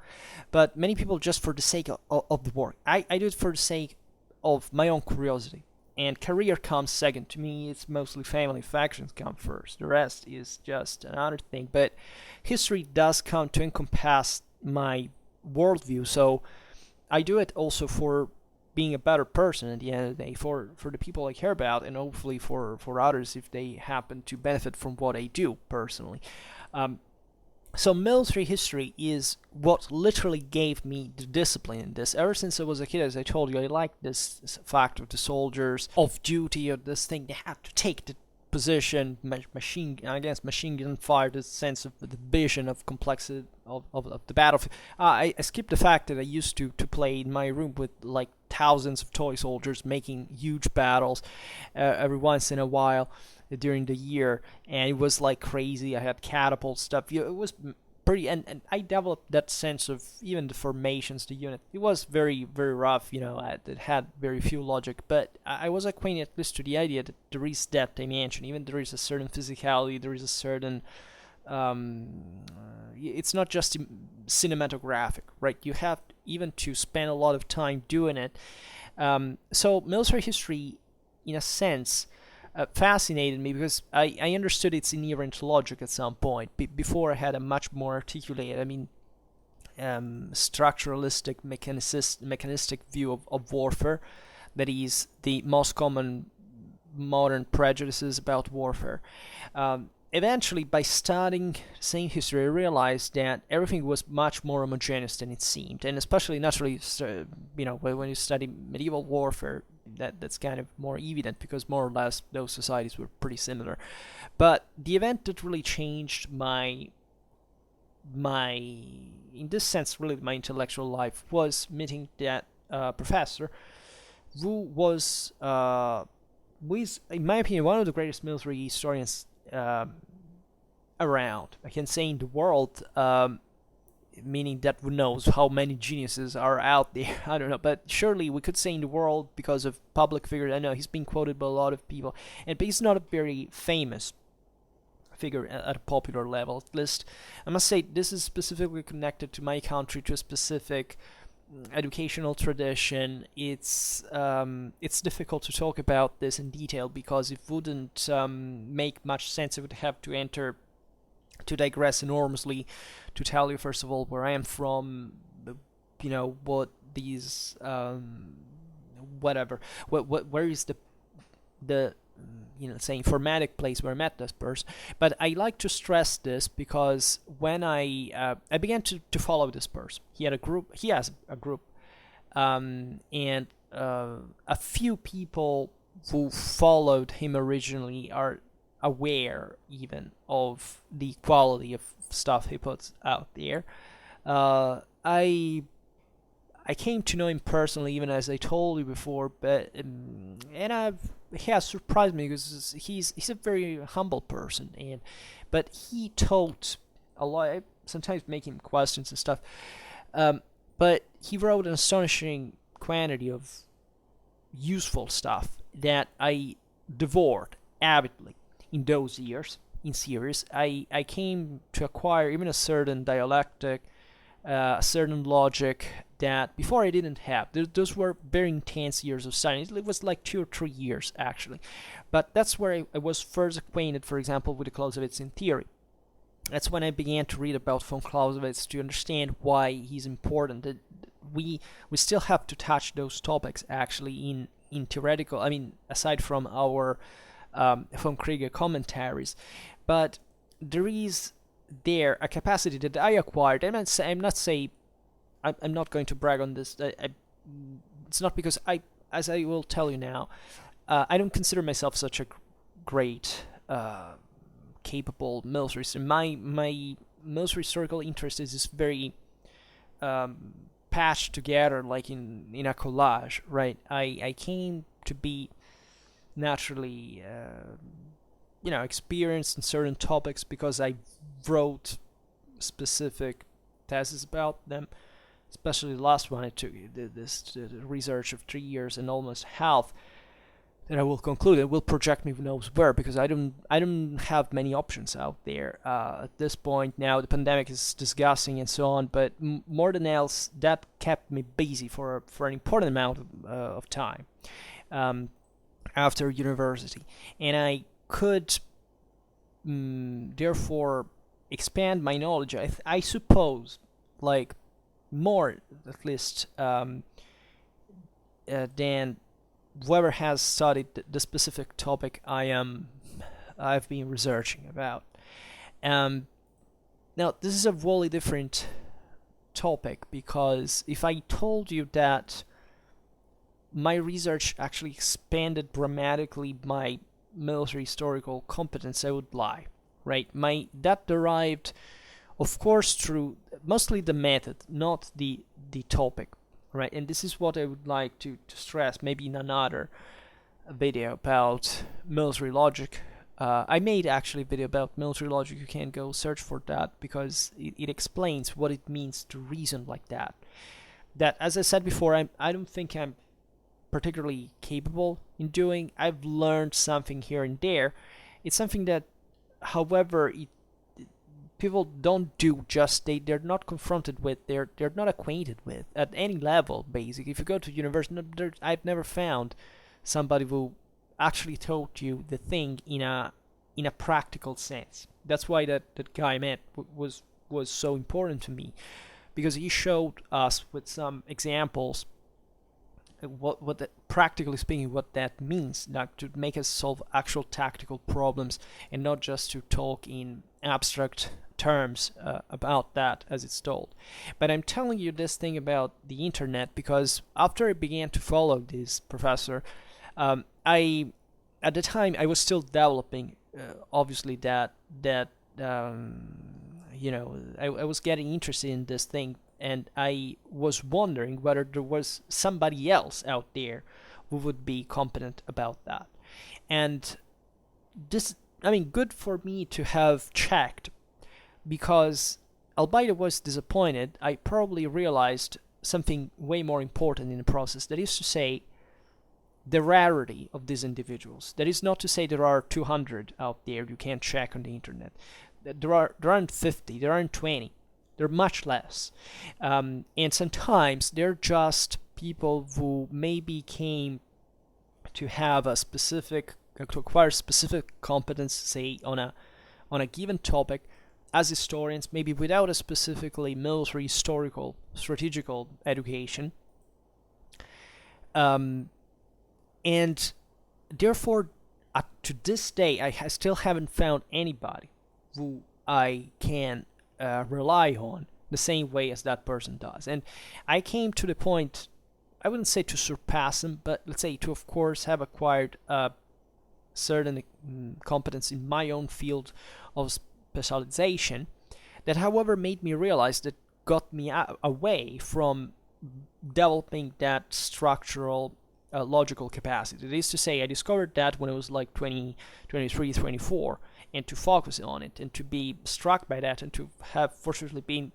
But many people just for the sake of the work. I do it for the sake of my own curiosity. And career comes second. To me, it's mostly family factions come first. The rest is just another thing. But history does come to encompass my worldview. So I do it also for being a better person at the end of the day, for the people I care about, and hopefully for others if they happen to benefit from what I do personally. So military history is what literally gave me the discipline in this. Ever since I was a kid, as I told you, I liked this fact of the soldiers, of duty, of this thing. They had to take the position, machine gun fire, the sense of the vision of complexity of the battlefield. I skipped the fact that I used to play in my room with like thousands of toy soldiers making huge battles every once in a while during the year, and it was like crazy. I had catapult stuff. It was pretty, and I developed that sense of even the formations, the unit. It was very, very rough, it had very few logic, but I was acquainted at least to the idea that there is that dimension. Even there is a certain physicality, there is a certain, it's not just cinematographic, right? You have even to spend a lot of time doing it. So military history, in a sense, fascinated me because I understood its inherent logic at some point. Before I had a much more articulated, structuralistic, mechanistic view of warfare. That is the most common modern prejudices about warfare. Eventually, by studying the same history, I realized that everything was much more homogeneous than it seemed, and especially naturally, when you study medieval warfare, that's kind of more evident because more or less those societies were pretty similar. But the event that really changed my in this sense, really my intellectual life was meeting that professor who was, in my opinion, one of the greatest military historians around. I can say in the world, meaning that who knows how many geniuses are out there. I don't know, but surely we could say in the world because of public figures. I know he's been quoted by a lot of people, but he's not a very famous figure at a popular level. At least I must say this is specifically connected to my country, to a specific educational tradition, it's difficult to talk about this in detail because it wouldn't make much sense. I would have to enter to digress enormously to tell you first of all where I am from, what these whatever, where is the say informatic place where I met this person. But I like to stress this because when I began to follow this person, he has a group, and a few people who followed him originally are aware even of the quality of stuff he puts out there. I came to know him personally, even as I told you before, but he has surprised me because he's a very humble person, but he taught a lot. I sometimes make him questions and stuff, but he wrote an astonishing quantity of useful stuff that I devoured avidly in those years. In series, I came to acquire even a certain dialectic, a certain logic that before I didn't have. Those were very intense years of study. It was like 2 or 3 years actually, but that's where I was first acquainted, for example, with the Clausewitz in theory. That's when I began to read about von Clausewitz to understand why he's important. That we still have to touch those topics actually in theoretical. I mean, aside from our von Krieger commentaries, but there is there a capacity that I acquired. I'm not going to brag on this. It's not because as I will tell you now, I don't consider myself such a great, capable militarist. My military historical interest is very patched together, like in a collage, right? I came to be naturally, experienced in certain topics because I wrote specific theses about them. Especially the last one, I took this research of 3 years and almost half that I will conclude. It will project me who knows where because I don't have many options out there at this point. Now the pandemic is disgusting and so on, but more than else, that kept me busy for an important amount of time after university, and I could therefore expand my knowledge. I suppose, like more at least than whoever has studied the specific topic I've been researching about. Now this is a wholly different topic because if I told you that my research actually expanded dramatically my military historical competence, I would lie, right? That derived, of course, through mostly the method, not the topic, right? And this is what I would like to stress, maybe in another video about military logic. I made actually a video about military logic. You can go search for that because it explains what it means to reason like that. That, as I said before, I don't think I'm particularly capable in doing. I've learned something here and there. It's something that, however, people don't do just they're not confronted with, they're not acquainted with at any level. Basically, if you go to university, I've never found somebody who actually taught you the thing in a practical sense. That's why that guy I met was so important to me, because he showed us with some examples what that, practically speaking, what that means, like to make us solve actual tactical problems and not just to talk in abstract terms about that as it's told. But I'm telling you this thing about the internet because after I began to follow this professor, I at the time I was still developing, obviously that I was getting interested in this thing, and I was wondering whether there was somebody else out there who would be competent about that. And this, I mean, good for me to have checked, because albeit I was disappointed, I probably realized something way more important in the process. That is to say, the rarity of these individuals. That is not to say there are 200 out there you can't check on the internet. There aren't 50, there aren't 20. They're much less. And sometimes they're just people who maybe came to have a specific, to acquire specific competence, say on a given topic, as historians, maybe without a specifically military, historical, strategical education, and therefore, to this day, I still haven't found anybody who I can rely on the same way as that person does. And I came to the point, I wouldn't say to surpass him, but let's say to, of course, have acquired certain competence in my own field of specialization, that, however, made me realize that got me away from developing that structural logical capacity. That is to say, I discovered that when I was like 20, 23, 24, and to focus on it and to be struck by that and to have fortunately been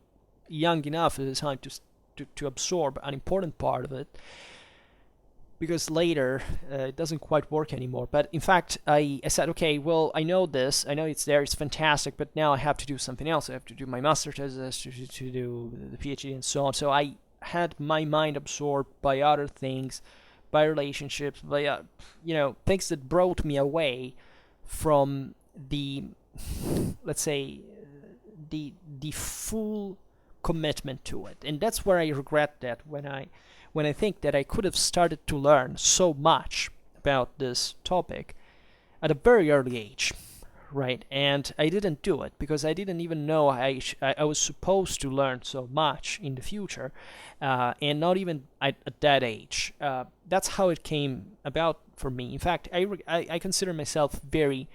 young enough at the time to absorb an important part of it, because later it doesn't quite work anymore. But in fact, I said, okay, well, I know this, I know it's there, it's fantastic, but now I have to do something else. I have to do my master's thesis, to do the PhD, and so on. So I had my mind absorbed by other things, by relationships, by things that brought me away from the, let's say, the full commitment to it. And that's where I regret that, when I think that I could have started to learn so much about this topic at a very early age, right? And I didn't do it because I didn't even know I was supposed to learn so much in the future, and not even at that age. That's how it came about for me. In fact, I consider myself very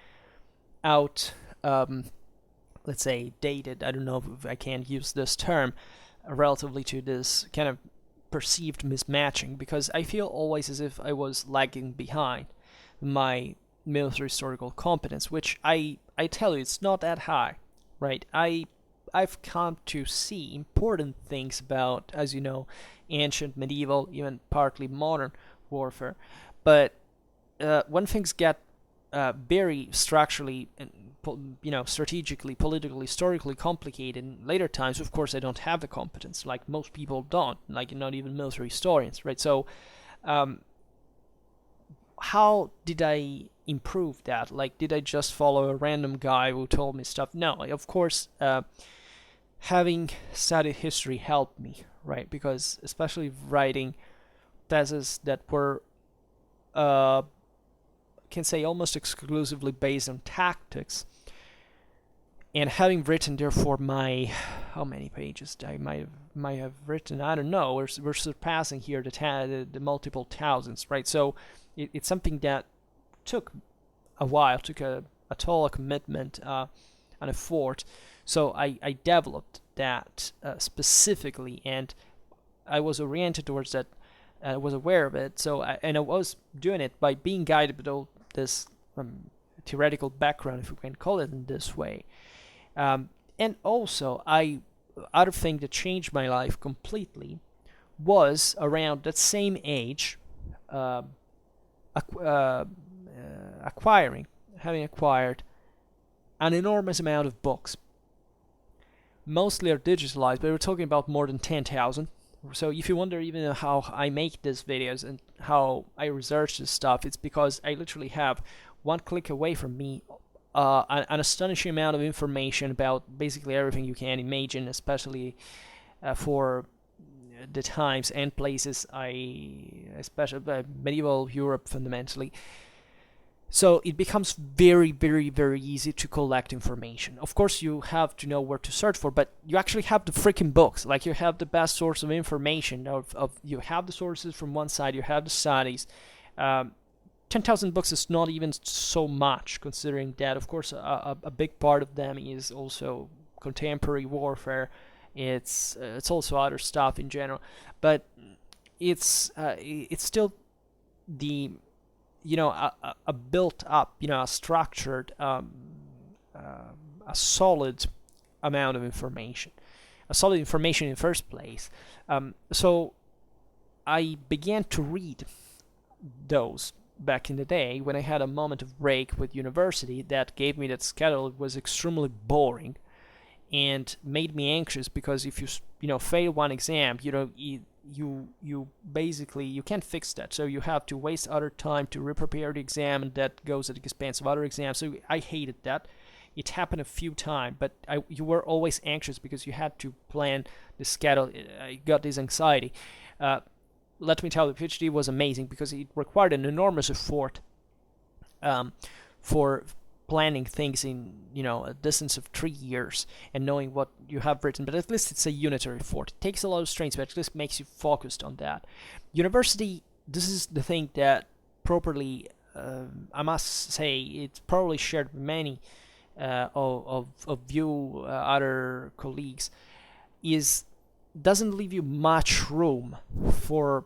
out, let's say, dated. I don't know if I can use this term, relatively to this kind of perceived mismatching, because I feel always as if I was lagging behind my military historical competence, which I tell you, it's not that high, right? I've come to see important things about, as you know, ancient, medieval, even partly modern warfare, but when things get very structurally and strategically, politically, historically complicated in later times, of course I don't have the competence, like most people don't, like not even military historians, right? So how did I improve that? Like, did I just follow a random guy who told me stuff? No, of course, having studied history helped me, right? Because especially writing theses that were can say almost exclusively based on tactics, and having written therefore how many pages I might have written, I don't know, we're surpassing here the multiple thousands, right? So it's something that took a while, took a toll, a commitment, an effort. So I developed that specifically, and I was oriented towards that. I was aware of it, and I was doing it by being guided by all this theoretical background, if we can call it in this way. And also, other thing that changed my life completely was around that same age, having acquired an enormous amount of books. Mostly are digitalized, but we're talking about more than 10,000. So if you wonder even how I make these videos and how I research this stuff, it's because I literally have one click away from me an astonishing amount of information about basically everything you can imagine, especially for the times and places especially medieval Europe fundamentally. So it becomes very, very, very easy to collect information. Of course, you have to know where to search for, but you actually have the freaking books. Like, you have the best source of information. You have the sources from one side, you have the studies. 10,000 books is not even so much, considering that, of course, a big part of them is also contemporary warfare. It's also other stuff in general, but it's still the a built up, a structured, a solid amount of information, in the first place. So I began to read those back in the day when I had a moment of break with university that gave me that schedule. It was extremely boring, and made me anxious because if you fail one exam, you basically you can't fix that, so you have to waste other time to re-prepare the exam, and that goes at the expense of other exams. So I hated that. It happened a few times, but you were always anxious because you had to plan the schedule. I got this anxiety. Let me tell you, PhD was amazing because it required an enormous effort for planning things in a distance of 3 years and knowing what you have written. But at least it's a unitary effort. It takes a lot of strains, but at least makes you focused on that. University, this is the thing that properly, I must say, it's probably shared with many of you other colleagues, is doesn't leave you much room for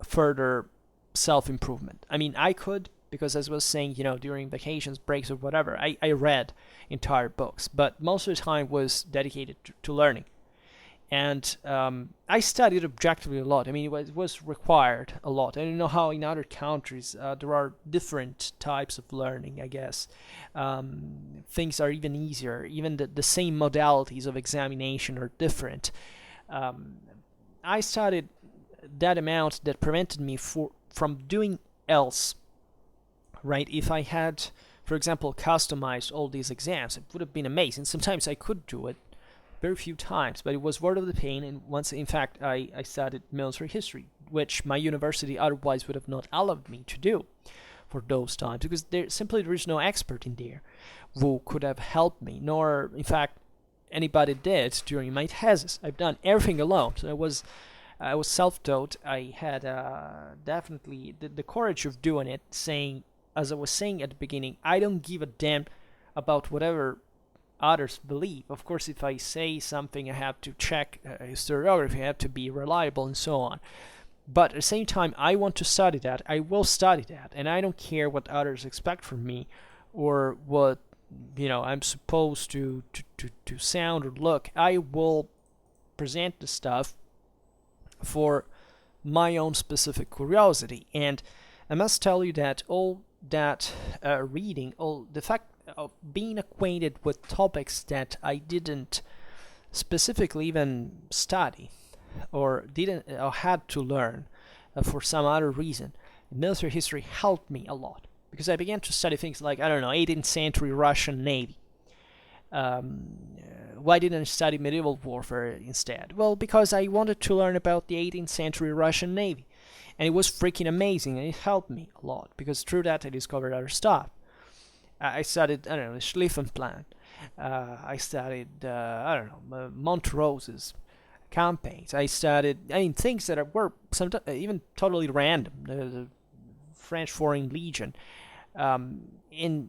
further self-improvement. I mean, I could, because as I was saying, during vacations, breaks or whatever, I read entire books, but most of the time was dedicated to learning. And I studied objectively a lot. I mean, it was required a lot. I don't know how in other countries there are different types of learning, I guess. Things are even easier. Even the same modalities of examination are different. I studied that amount that prevented me from doing else, right? If I had, for example, customized all these exams, it would have been amazing. Sometimes I could do it, very few times, but it was worth of the pain. And once, in fact, I studied military history, which my university otherwise would have not allowed me to do for those times, because there is no expert in there who could have helped me, nor, in fact, anybody did during my thesis. I've done everything alone, so I was self-taught. I had definitely the courage of doing it, saying, as I was saying at the beginning, I don't give a damn about whatever others believe. Of course, if I say something, I have to check historiography, I have to be reliable and so on. But at the same time, I want to study that. I will study that, and I don't care what others expect from me or what I'm supposed to sound or look. I will present the stuff for my own specific curiosity. And I must tell you that all that reading, all the fact of being acquainted with topics that I didn't specifically even study or didn't or had to learn for some other reason, military history helped me a lot, because I began to study things like, 18th century Russian Navy. Why didn't I study medieval warfare instead? Well, because I wanted to learn about the 18th century Russian Navy, and it was freaking amazing, and it helped me a lot, because through that I discovered other stuff. I studied, the Schlieffen Plan. I studied, Monterose's campaigns. I studied, things that were sometimes even totally random. The French Foreign Legion. And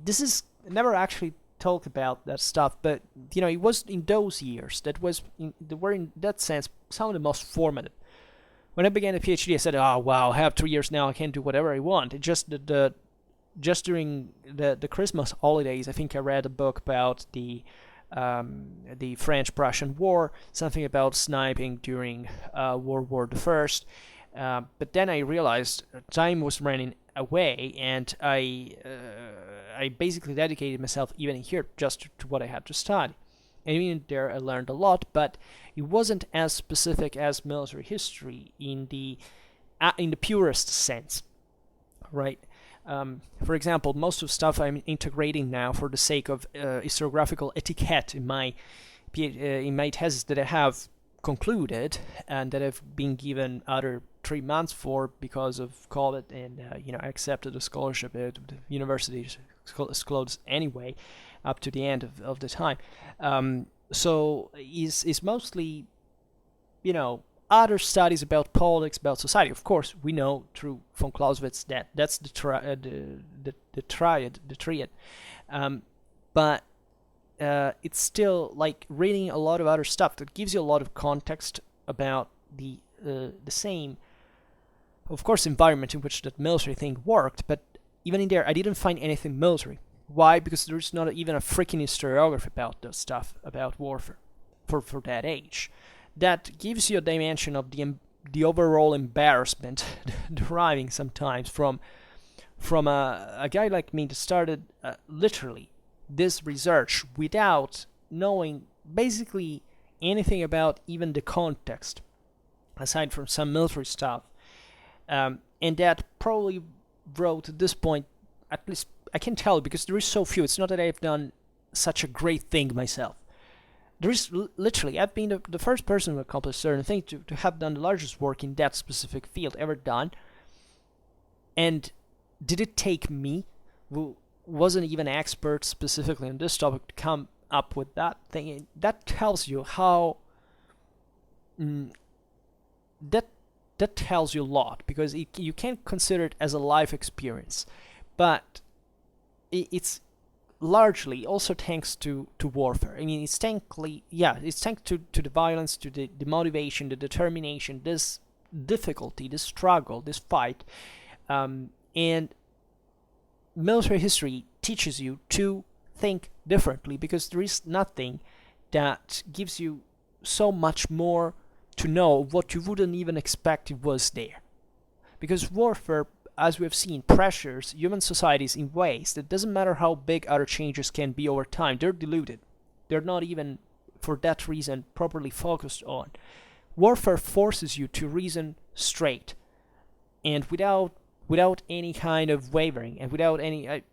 this is never actually talked about that stuff, but it was in those years that were in that sense some of the most formative. When I began a PhD, I said, "Oh wow, I have 3 years now. I can do whatever I want." It just during the Christmas holidays, I think I read a book about the French-Prussian War, something about sniping during World War I. But then I realized time was running away, and I basically dedicated myself even here just to what I had to study. And even there, I learned a lot, but it wasn't as specific as military history in the purest sense, right? For example, most of the stuff I'm integrating now for the sake of historiographical etiquette in my thesis that I have concluded and that I've been given other 3 months for because of COVID, and I accepted a scholarship at the university closed anyway up to the end of the time. So is mostly other studies about politics, about society. Of course, we know through von Clausewitz that that's the triad. But it's still like reading a lot of other stuff that gives you a lot of context about the same, of course, environment in which that military thing worked. But even in there, I didn't find anything military. Why? Because there's not even a freaking historiography about the stuff about warfare for that age. That gives you a dimension of the overall embarrassment deriving sometimes from a guy like me that started literally this research without knowing basically anything about even the context, aside from some military stuff. And that probably wrote at this point, at least I can tell because there is so few. It's not that I've done such a great thing myself. There is literally, I've been the first person to accomplish certain things, to have done the largest work in that specific field ever done. And did it take me, who wasn't even an expert specifically on this topic, to come up with that thing? That tells you how that that tells you a lot, because you can't consider it as a life experience, but it's largely also thanks to warfare. I mean, it's thanks to the violence, to the motivation, the determination, this difficulty, this struggle, this fight, and military history teaches you to think differently, because there is nothing that gives you so much more to know what you wouldn't even expect it was there. Because warfare, as we have seen, pressures human societies in ways that doesn't matter how big other changes can be over time, they're diluted. They're not even, for that reason, properly focused on. Warfare forces you to reason straight, and without any kind of wavering, and without any, it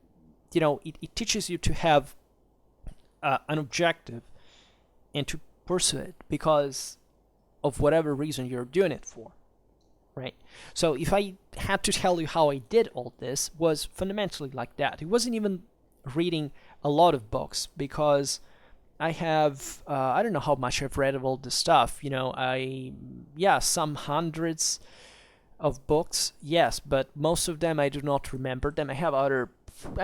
teaches you to have an objective and to pursue it because of whatever reason you're doing it for, right? So if I had to tell you how I did all this, was fundamentally like that. It wasn't even reading a lot of books, because I have I don't know how much I've read of all this stuff. Some hundreds of books, yes, but most of them I do not remember them. I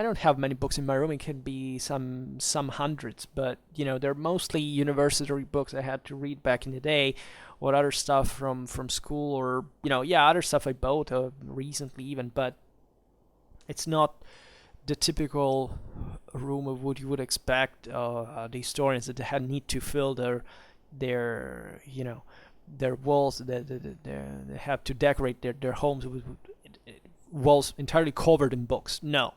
don't have many books in my room. It can be some hundreds, but they're mostly university books I had to read back in the day, or other stuff from school, or other stuff I bought recently even. But it's not the typical room of what you would expect the historians that they need to fill their walls, they have to decorate their homes with walls entirely covered in books. No.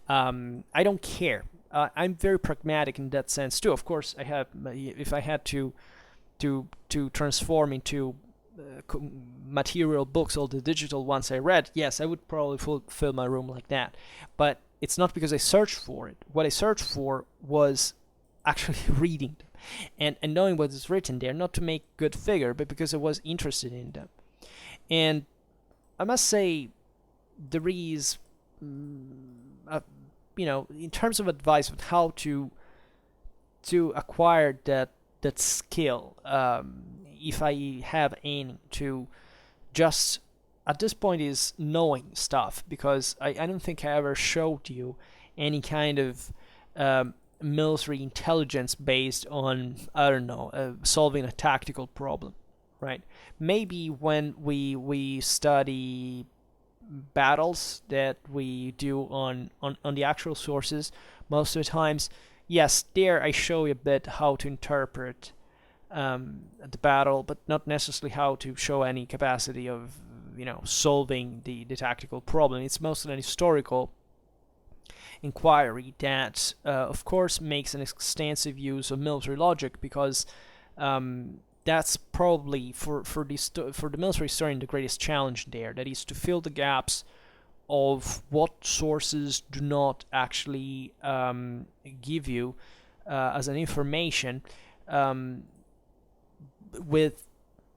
I don't care. I'm very pragmatic in that sense too. Of course, if I had to transform into material books, all the digital ones I read, yes, I would probably fill my room like that. But it's not because I searched for it. What I searched for was actually reading them and knowing what is written there, not to make good figure, but because I was interested in them. And I must say, there is in terms of advice on how to acquire that skill, if I have any, to just at this point, is knowing stuff, because I don't think I ever showed you any kind of military intelligence based on, I don't know, solving a tactical problem, right? Maybe when we study battles that we do on the actual sources, most of the times, yes, there I show you a bit how to interpret the battle, but not necessarily how to show any capacity of solving the tactical problem. It's mostly an historical inquiry that of course makes an extensive use of military logic, because that's probably for the military historian the greatest challenge there. That is to fill the gaps of what sources do not actually give you as an information, with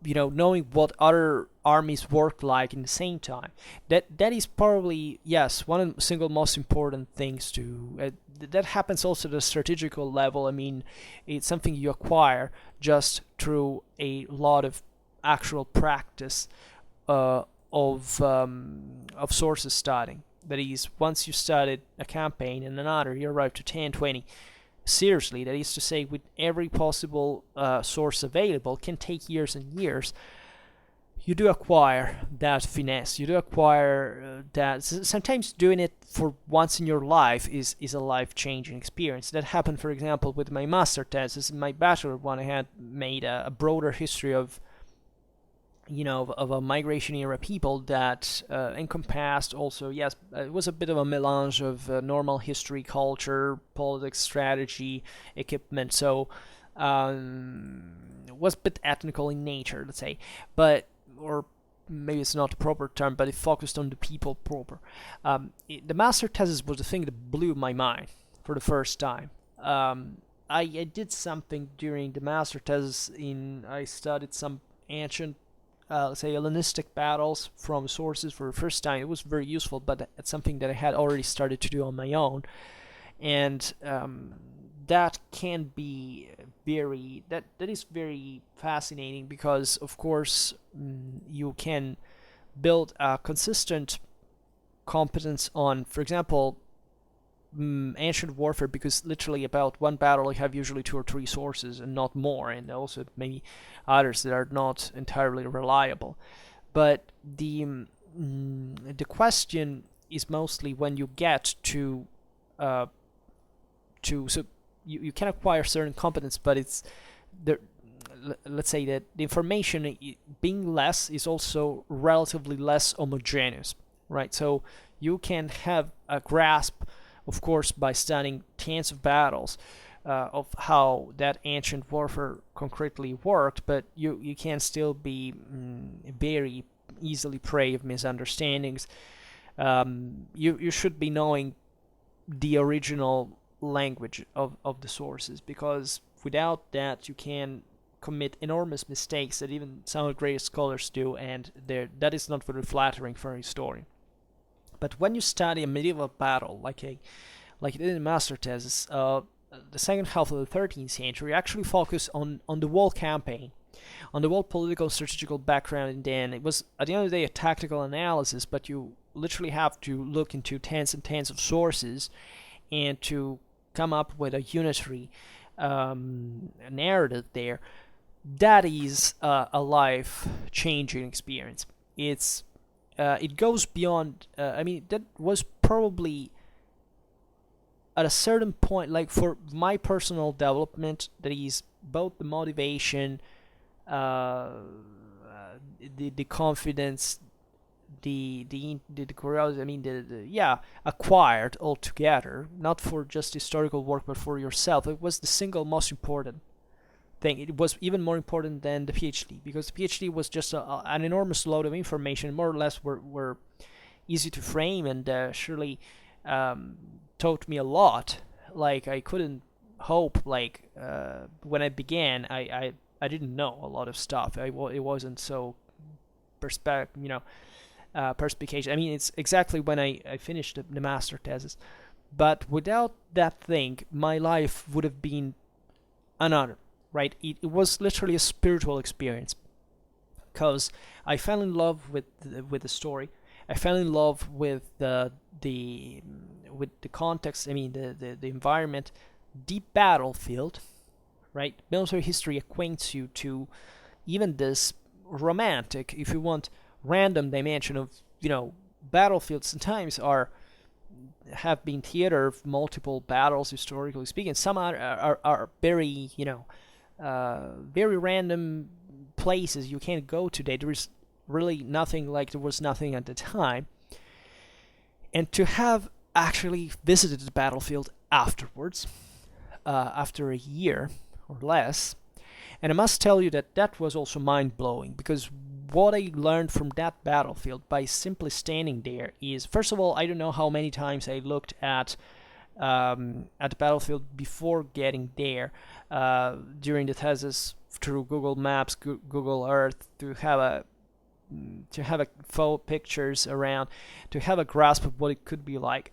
knowing what other armies work like in the same time. That is probably, yes, one of the single most important things to that happens also at the strategical level. I mean, it's something you acquire just through a lot of actual practice of sources studying. That is, once you studied a campaign and another, you arrive to 10, 20. Seriously, that is to say, with every possible source available, can take years and years. You do acquire that finesse. You do acquire that. Sometimes doing it for once in your life is a life-changing experience. That happened, for example, with my master thesis. In my bachelor one, I had made a broader history of of a migration era people that encompassed also, yes, it was a bit of a melange of normal history, culture, politics, strategy, equipment. So it was a bit ethnical in nature, let's say, but or maybe it's not the proper term, but it focused on the people proper. The master thesis was the thing that blew my mind for the first time. I did something during the master thesis. I studied some ancient, let's say, Hellenistic battles from sources for the first time. It was very useful, but it's something that I had already started to do on my own, and that can be that is very fascinating because, of course, you can build a consistent competence on, for example, ancient warfare, because literally about one battle you have usually two or three sources and not more, and also maybe others that are not entirely reliable. But the question is mostly when you get to so you can acquire certain competence, but it's there. Let's say that the information being less is also relatively less homogeneous, right? So you can have a grasp, of course, by studying tens of battles, of how that ancient warfare concretely worked, but you can still be very easily prey of misunderstandings. You should be knowing the original language of the sources, because without that you can commit enormous mistakes that even some of the greatest scholars do, and that is not very flattering for a historian. But when you study a medieval battle, like it did in master thesis, the second half of the 13th century, actually focus on the whole campaign, on the whole political strategical background, and then it was at the end of the day a tactical analysis. But you literally have to look into tens and tens of sources and to come up with a unitary narrative there. That is a life-changing experience. It goes beyond. I mean, that was probably at a certain point, like for my personal development, that is both the motivation, the confidence, the curiosity. I mean, yeah, acquired altogether, not for just historical work, but for yourself. It was the single most important thing. It was even more important than the PhD, because the PhD was just an enormous load of information, more or less were easy to frame, and surely taught me a lot. Like I couldn't hope, like when I began, I didn't know a lot of stuff. It wasn't so perspicacious. I mean, it's exactly when I finished the master thesis. But without that thing, my life would have been another, right? It was literally a spiritual experience, because I fell in love with the story. I fell in love with the context. I mean, the environment, the battlefield, right? Military history acquaints you to even this romantic, if you want, random dimension of, battlefields sometimes have been theater of multiple battles, historically speaking. Some are very, very random places you can't go today. There is really nothing, like there was nothing at the time. And to have actually visited the battlefield afterwards, after a year or less, and I must tell you that was also mind-blowing, because what I learned from that battlefield by simply standing there is, first of all, I don't know how many times I looked at the battlefield before getting there, during the thesis, through Google Maps, Google Earth, to have a photo pictures around, to have a grasp of what it could be like.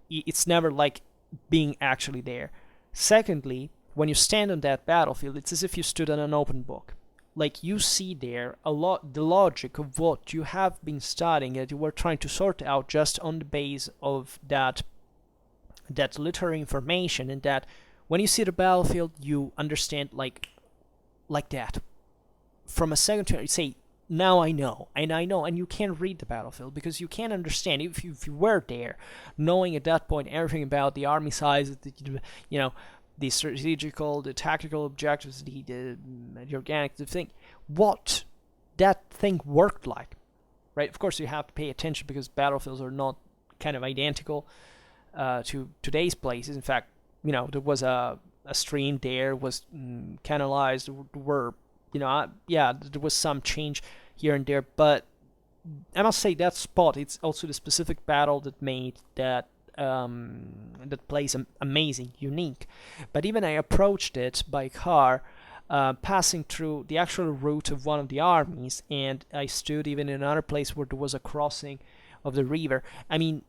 It's never like being actually there. Secondly, when you stand on that battlefield, it's as if you stood on an open book. Like you see there a lot the logic of what you have been studying, that you were trying to sort out just on the base of that literary information, and that when you see the battlefield, you understand like that. From a second to say, now I know, and you can read the battlefield because you can understand if you were there, knowing at that point everything about the army size, the strategical, the tactical objectives, the organic, the thing. What that thing worked like, right? Of course, you have to pay attention because battlefields are not kind of identical to today's places. In fact, there was a stream there was canalized. There were, yeah, there was some change here and there, but I must say that spot, it's also the specific battle that made that place amazing, unique. But even I approached it by car, passing through the actual route of one of the armies, and I stood even in another place where there was a crossing of the river. I mean,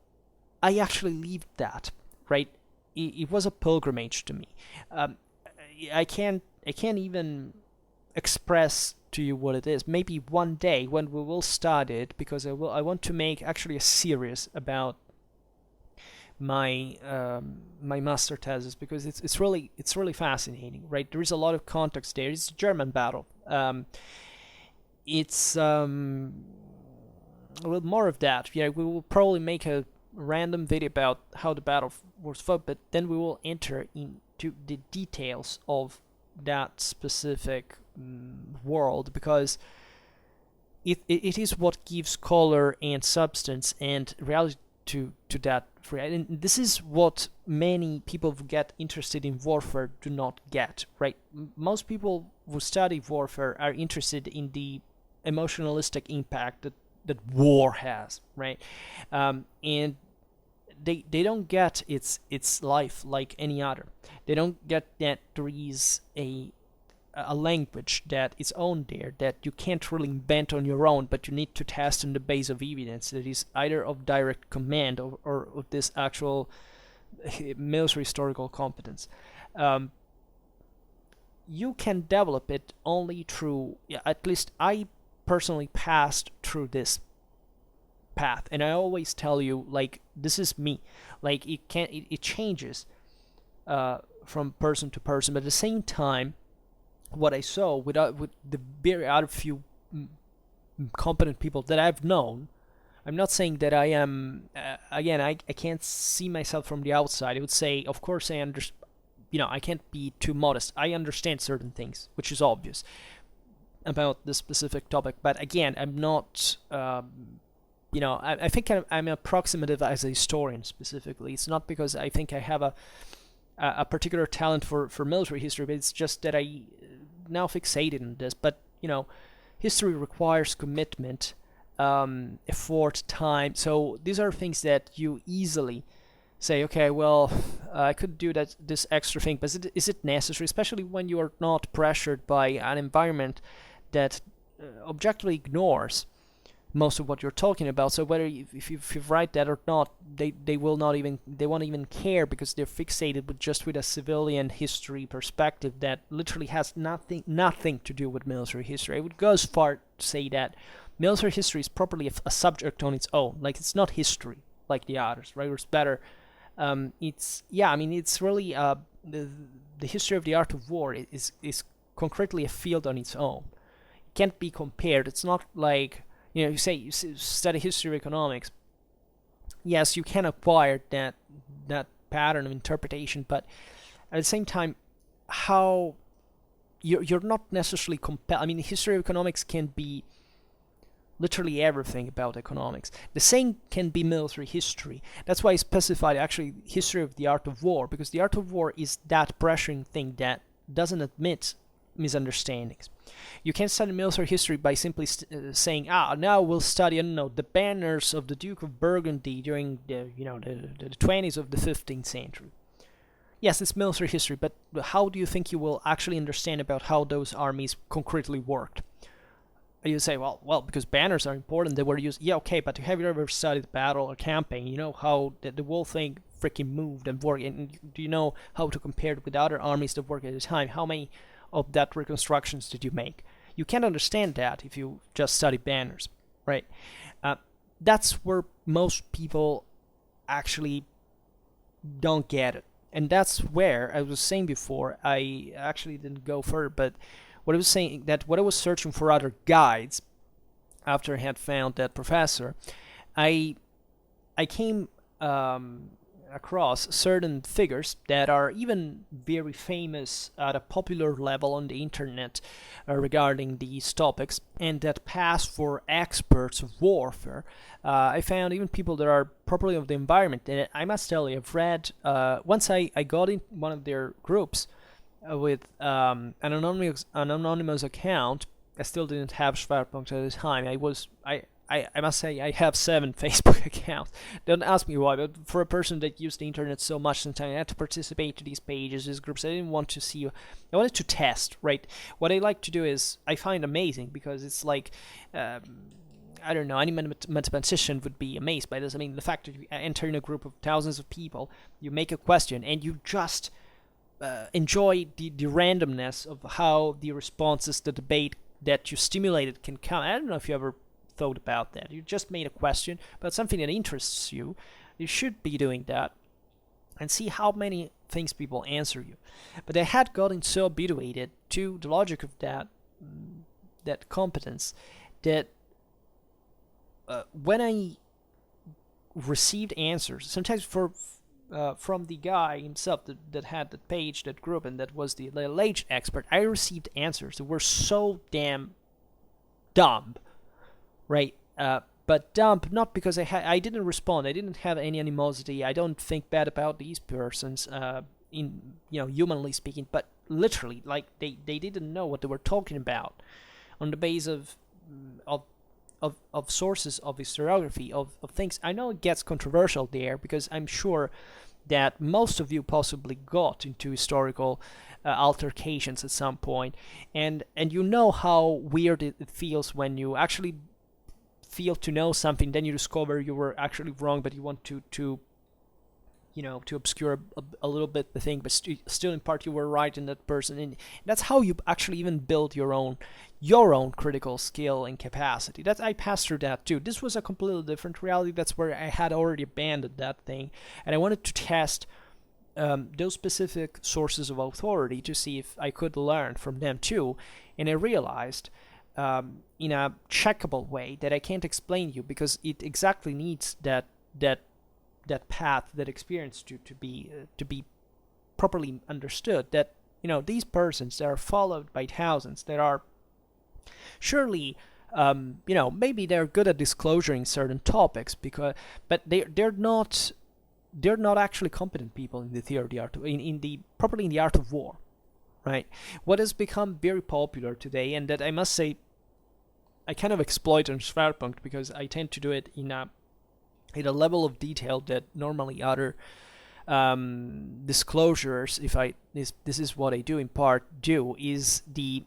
I actually lived that, right? It was a pilgrimage to me. Um, I can't even express to you what it is. Maybe one day when we will start it, because I want to make actually a series about my master thesis, because it's really fascinating, right? There is a lot of context there. It's a German battle. It's a little more of that. Yeah, we will probably make a random video about how the battle was fought, but then we will enter into the details of that specific world, because it is what gives color and substance and reality to that. And this is what many people who get interested in warfare do not get, right? Most people who study warfare are interested in the emotionalistic impact that war has, right? And they don't get its life like any other. They don't get that there is a language that is on there that you can't really invent on your own, but you need to test on the base of evidence that is either of direct command or of this actual military historical competence. Um, you can develop it only through, yeah, at least I personally passed through this path, and I always tell you, like, this is me. Like, it changes from person to person, but at the same time, what I saw with the very out of few competent people that I've known, I'm not saying that I am. Again, I can't see myself from the outside. I would say, of course, I understand. I can't be too modest. I understand certain things, which is obvious about this specific topic. But again, I'm not. I think I'm approximative as a historian specifically. It's not because I think I have a particular talent for military history, but it's just that I now fixated on this. But history requires commitment, effort, time. So these are things that you easily say, okay, well, I could do this extra thing, but is it necessary? Especially when you are not pressured by an environment that objectively ignores most of what you're talking about. So whether if you write that or not, they won't even care, because they're fixated with a civilian history perspective that literally has nothing to do with military history. I would go as far to say that military history is properly a subject on its own. Like, it's not history like the others, right? Or it's better. It's really the history of the art of war is concretely a field on its own. It can't be compared. It's not like you say you study history of economics. Yes, you can acquire that pattern of interpretation, but at the same time, how you're not necessarily compelled. I mean, history of economics can be literally everything about economics. The same can be military history. That's why I specified actually history of the art of war, because the art of war is that pressuring thing that doesn't admit misunderstandings. You can't study military history by simply saying, now we'll study, I don't know, the banners of the Duke of Burgundy during the 20s of the 15th century. Yes, it's military history, but how do you think you will actually understand about how those armies concretely worked? You say, well, because banners are important, they were used. Yeah, okay, but have you ever studied a battle or campaign? You know how the whole thing freaking moved and worked, and do you know how to compare it with other armies that worked at the time? How many of that reconstructions did you make? You can't understand that if you just study banners, right? That's where most people actually don't get it. And that's where, I was saying before, I actually didn't go further, but what I was saying, that what I was searching for other guides after I had found that professor, I came across certain figures that are even very famous at a popular level on the internet regarding these topics and that pass for experts of warfare. I found even people that are properly of the environment. And I must tell you, I've read, once I got in one of their groups with an anonymous account. I still didn't have Schwerpunkt at the time. I must say I have 7 Facebook accounts. Don't ask me why, but for a person that used the internet so much, sometimes I had to participate to these pages, these groups. I didn't want to see. I wanted to test, right? What I like to do is I find amazing because it's like. I don't know, any mathematician would be amazed by this. I mean, the fact that you enter in a group of thousands of people, you make a question, and you just enjoy the randomness of how the responses, the debate that you stimulated can come. I don't know if you ever thought about that. You just made a question about something that interests you. You should be doing that and see how many things people answer you. But I had gotten so habituated to the logic of that competence that when I received answers, sometimes from the guy himself that had that page, that group, and that was the alleged expert, I received answers that were so damn dumb, right? But dumb, not because I didn't respond. I didn't have any animosity. I don't think bad about these persons, humanly speaking. But literally, like they didn't know what they were talking about, on the base of sources, of historiography, of things. I know it gets controversial there because I'm sure that most of you possibly got into historical altercations at some point, and you know how weird it feels when you actually feel to know something, then you discover you were actually wrong, but you want to obscure a little bit the thing, but still in part you were right in that person. And that's how you actually even build your own critical skill and capacity. That I passed through that too. This was a completely different reality. That's where I had already abandoned that thing, and I wanted to test those specific sources of authority to see if I could learn from them too. And I realized in a checkable way that I can't explain to you because it exactly needs that path, that experience to be properly understood. That these persons that are followed by thousands, that are surely maybe they're good at disclosing certain topics but they're not actually competent people in the theory of the art properly in the art of war, right? What has become very popular today, and that I must say I kind of exploit on Schwerpunkt because I tend to do it in a level of detail that normally other disclosures, this is what I do in part, is the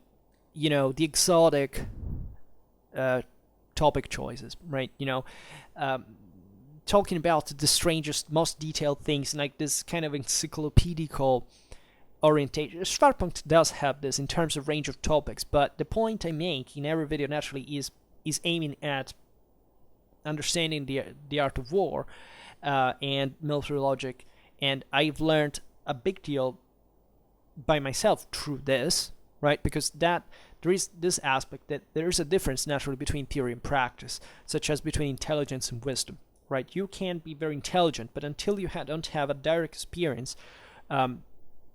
exotic topic choices, right? Talking about the strangest, most detailed things, like this kind of encyclopedical orientation. Schwerpunkt does have this in terms of range of topics, but the point I make in every video naturally is aiming at understanding the art of war and military logic, and I've learned a big deal by myself through this, right? Because that there is this aspect that there is a difference naturally between theory and practice, such as between intelligence and wisdom, right? You can be very intelligent, but until you don't have a direct experience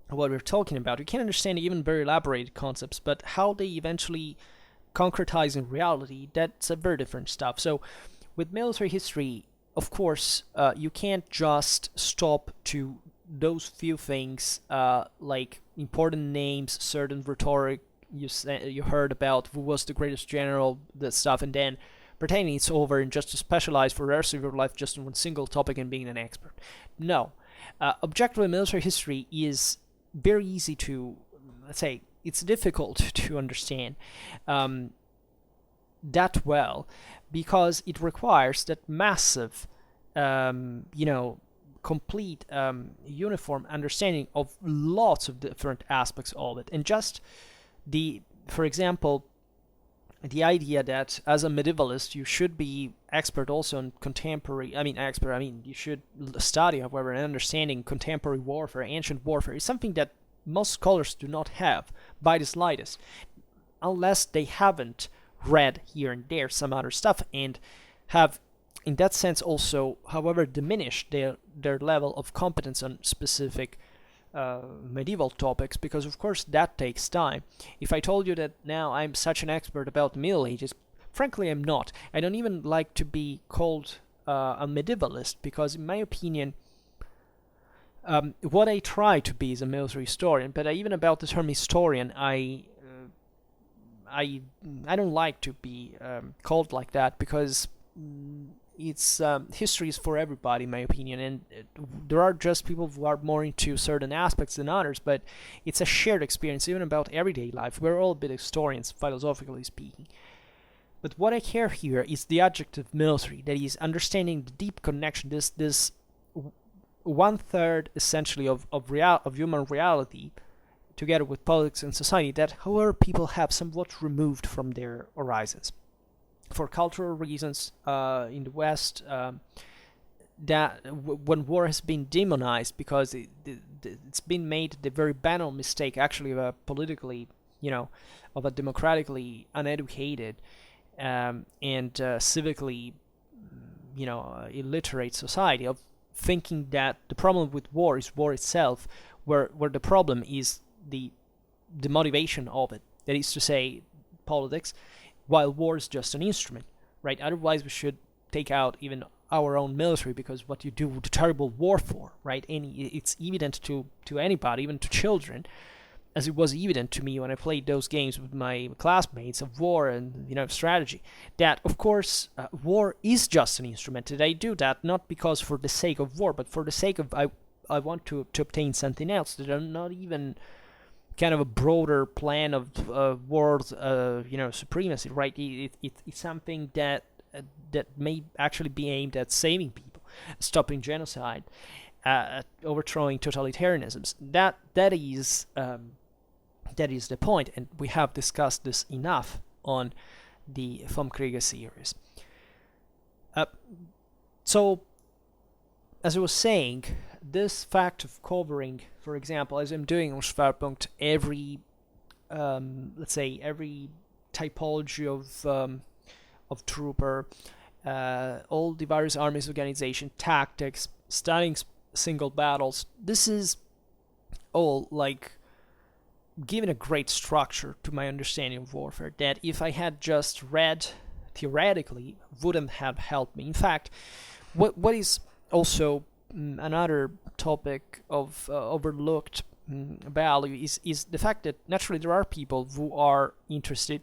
what we're talking about, you can understand even very elaborated concepts, but how they eventually concretize in reality, that's a very different stuff. So with military history, of course, you can't just stop to those few things, like important names, certain rhetoric you heard about, who was the greatest general, that stuff, and then pretending it's over and just to specialize for the rest of your life just in one single topic and being an expert. No. Objectively, military history is very easy to, let's say, it's difficult to understand that well, because it requires that massive, complete, uniform understanding of lots of different aspects of it. And just for example, the idea that as a medievalist you should be expert also in you should study, however, and understanding contemporary warfare, ancient warfare, is something that most scholars do not have by the slightest, unless they haven't read here and there some other stuff and have, in that sense, also, however, diminished their level of competence on specific medieval topics, because of course that takes time. If I told you that now I'm such an expert about the Middle Ages, frankly I'm not. I don't even like to be called a medievalist, because in my opinion, what I try to be is a military historian. But even about the term historian, I don't like to be called like that, because it's history is for everybody, in my opinion, and there are just people who are more into certain aspects than others. But it's a shared experience, even about everyday life. We're all a bit historians, philosophically speaking. But what I care here is the adjective military, that is understanding the deep connection, this 1/3 essentially of human reality, together with politics and society, that however people have somewhat removed from their horizons. For cultural reasons, in the West, when war has been demonized, because it's been made the very banal mistake, actually, of a politically, of a democratically uneducated and civically, illiterate society, of thinking that the problem with war is war itself, where the problem is the motivation of it. That is to say, politics, while war is just an instrument, right? Otherwise, we should take out even our own military, because what you do the terrible war for, right? And it's evident to anybody, even to children, as it was evident to me when I played those games with my classmates of war and strategy, that of course war is just an instrument. And I do that not because for the sake of war, but for the sake of I want to obtain something else, that are not even kind of a broader plan of world supremacy, right? It's something that may actually be aimed at saving people, stopping genocide, overthrowing totalitarianisms. That is the point, and we have discussed this enough on the Vom Kriege series. So, as I was saying, this fact of covering, for example, as I'm doing on Schwerpunkt, every every typology of trooper, all the various armies organization, tactics, studying single battles, this is all like giving a great structure to my understanding of warfare, that if I had just read theoretically wouldn't have helped me. In fact, what is also another topic of overlooked value is the fact that naturally there are people who are interested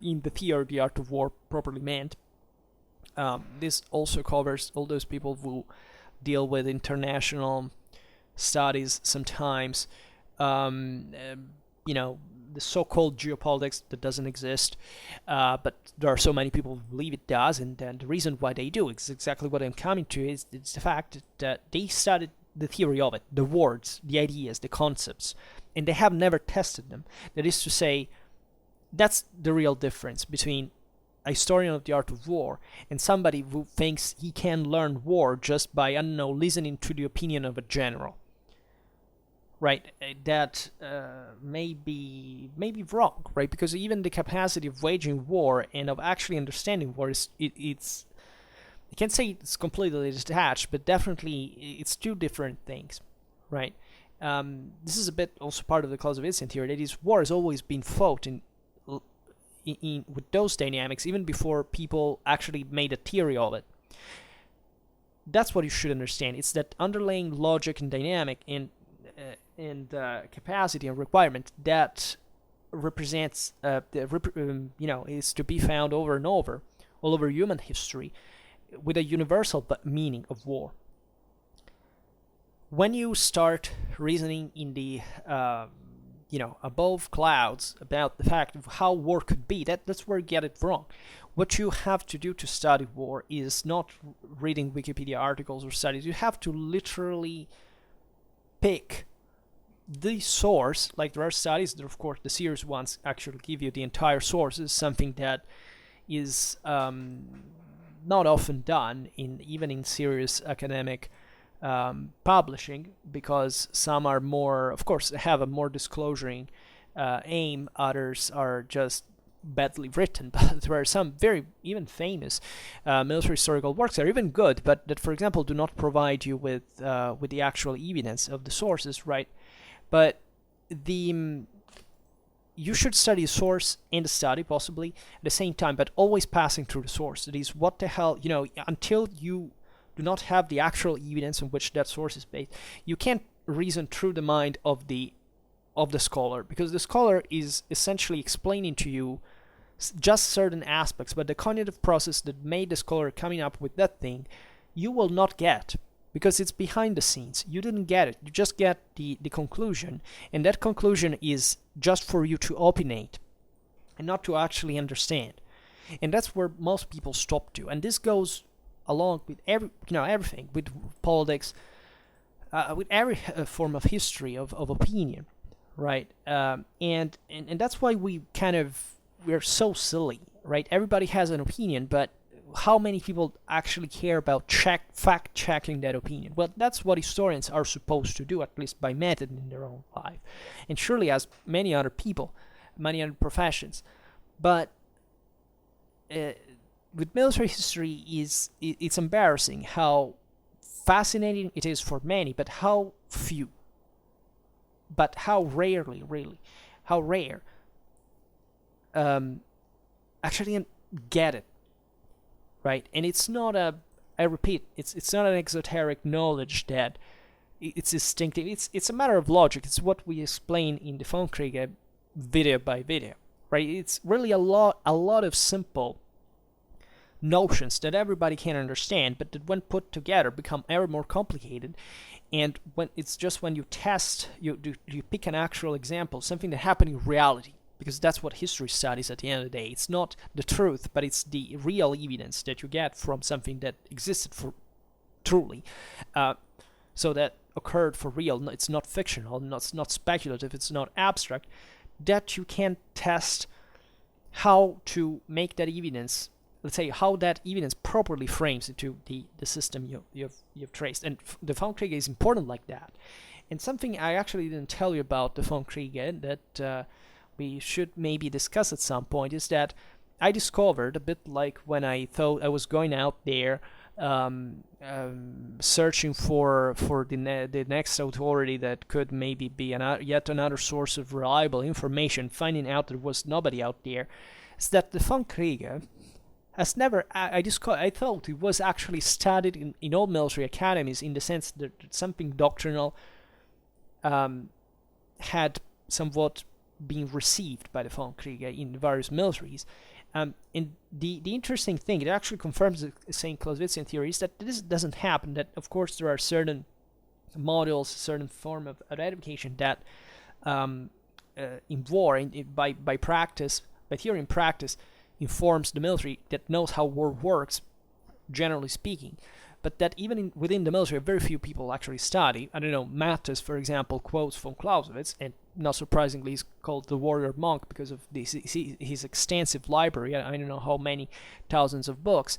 in the theory, the art of war properly meant. This also covers all those people who deal with international studies sometimes, the so-called geopolitics that doesn't exist, but there are so many people who believe it does, and the reason why they do is exactly what I'm coming to. It's the fact that they studied the theory of it, the words, the ideas, the concepts, and they have never tested them. That is to say, that's the real difference between a historian of the art of war and somebody who thinks he can learn war just by, listening to the opinion of a general. Right, that may be wrong, right? Because even the capacity of waging war and of actually understanding war it's I can't say it's completely detached, but definitely it's two different things, right? This is a bit also part of the Clausewitzian theory. That is, war has always been fought in with those dynamics even before people actually made a theory of it. That's what you should understand. It's that underlying logic and dynamic and capacity and requirement that represents is to be found over and over all over human history, with a universal meaning of war. When you start reasoning in the above clouds about the fact of how war could be, that's where you get it wrong. What you have to do to study war is not reading Wikipedia articles or studies. You have to literally pick the source. Like, there are studies that, of course, the serious ones actually give you the entire source. Is something that is not often done even in serious academic publishing, because some are more, of course, have a more disclosing aim. Others are just badly written, but there are some very even famous military historical works that are even good, but that, for example, do not provide you with the actual evidence of the sources, right? But the you should study the source and the study possibly at the same time, but always passing through the source. That is, what the hell, until you do not have the actual evidence on which that source is based, you can't reason through the mind of the scholar, because the scholar is essentially explaining to you just certain aspects, but the cognitive process that made the scholar coming up with that thing, you will not get, because it's behind the scenes. You didn't get it. You just get the conclusion, and that conclusion is just for you to opinate and not to actually understand. And that's where most people stop to. And this goes along with everything, with politics, with every form of history of opinion, right? And that's why we're so silly, right? Everybody has an opinion, but how many people actually care about fact checking that opinion? Well, that's what historians are supposed to do, at least by method in their own life, and surely as many other people, many other professions. But with military history, it's embarrassing how fascinating it is for many, but how few, but how rarely, really, how rare actually get it. Right, and it's not I repeat, it's not an exoteric knowledge that it's distinctive. It's a matter of logic. It's what we explain in the Von Kriege video by video, right? It's really a lot of simple notions that everybody can understand, but that when put together become ever more complicated. And when you test, you pick an actual example, something that happened in reality. Because that's what history studies at the end of the day. It's not the truth, but it's the real evidence that you get from something that existed for truly. So that occurred for real. It's not fictional, it's not speculative, it's not abstract. That you can test how to make that evidence, let's say, how that evidence properly frames into the system you've traced. And the Von Kriege is important like that. And something I actually didn't tell you about the Von Kriege that we should maybe discuss at some point is that I discovered, a bit like when I thought I was going out there searching for the next authority that could maybe be yet another source of reliable information, finding out there was nobody out there, is that the Von Kriege has never, I thought it was actually studied in all military academies, in the sense that something doctrinal had somewhat being received by the Von Kriege in various militaries. And the interesting thing, it actually confirms the St. Clausewitzian theory, is that this doesn't happen, that of course there are certain models, certain form of identification that in war, by practice, by theory and practice, informs the military that knows how war works, generally speaking. But that even within the military, very few people actually study. I don't know, Mattes, for example, quotes von Clausewitz, and not surprisingly, he's called the warrior monk because of his extensive library. I don't know how many thousands of books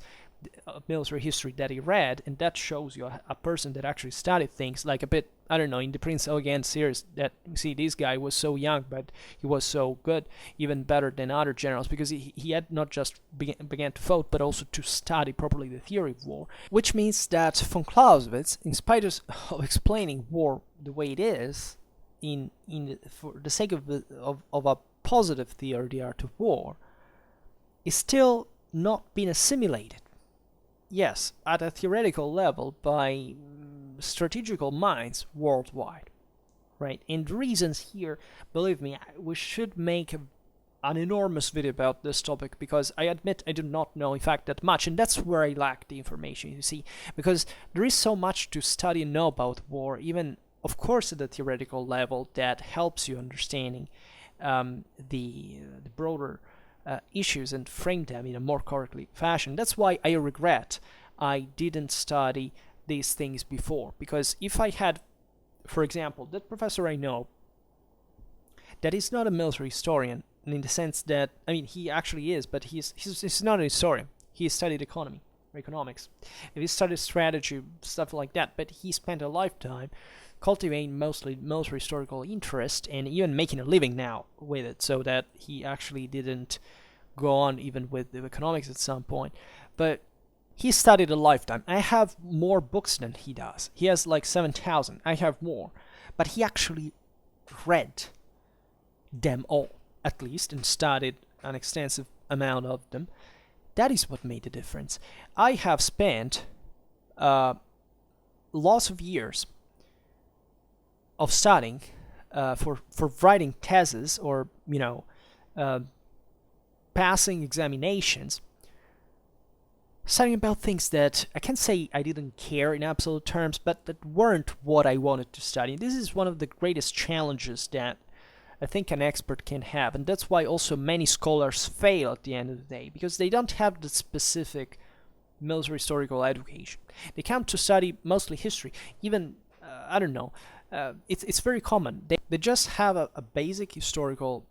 of military history that he read, and that shows you a person that actually studied things, like a bit, I don't know, in the Prince Eugen series, that, see, this guy was so young, but he was so good, even better than other generals, because he had not just began to vote, but also to study properly the theory of war, which means that von Clausewitz, in spite of explaining war the way it is, for the sake of a positive theory, the art of war, is still not being assimilated. Yes, at a theoretical level by strategical minds worldwide, right? And the reasons here, believe me, we should make an enormous video about this topic, because I admit I do not know, in fact, that much, and that's where I lack the information, you see, because there is so much to study and know about war, even, of course, at the theoretical level, that helps you understanding the broader issues and frame them in a more correctly fashion. That's why I regret I didn't study these things before, because if I had, for example, that professor I know that is not a military historian, in the sense that, I mean, he actually is, but he's not a historian. He studied economics. He studied strategy, stuff like that, but he spent a lifetime cultivating mostly military historical interest, and even making a living now with it, so that he actually didn't go on even with the economics at some point. But he studied a lifetime. I have more books than he does. He has like 7,000. I have more. But he actually read them all, at least, and studied an extensive amount of them. That is what made the difference. I have spent lots of years of studying for writing theses or uh, passing examinations, studying about things that I can't say I didn't care in absolute terms, but that weren't what I wanted to study. This is one of the greatest challenges that I think an expert can have, and that's why also many scholars fail at the end of the day, because they don't have the specific military historical education. They come to study mostly history. Even I don't know. It's very common. They just have a basic historical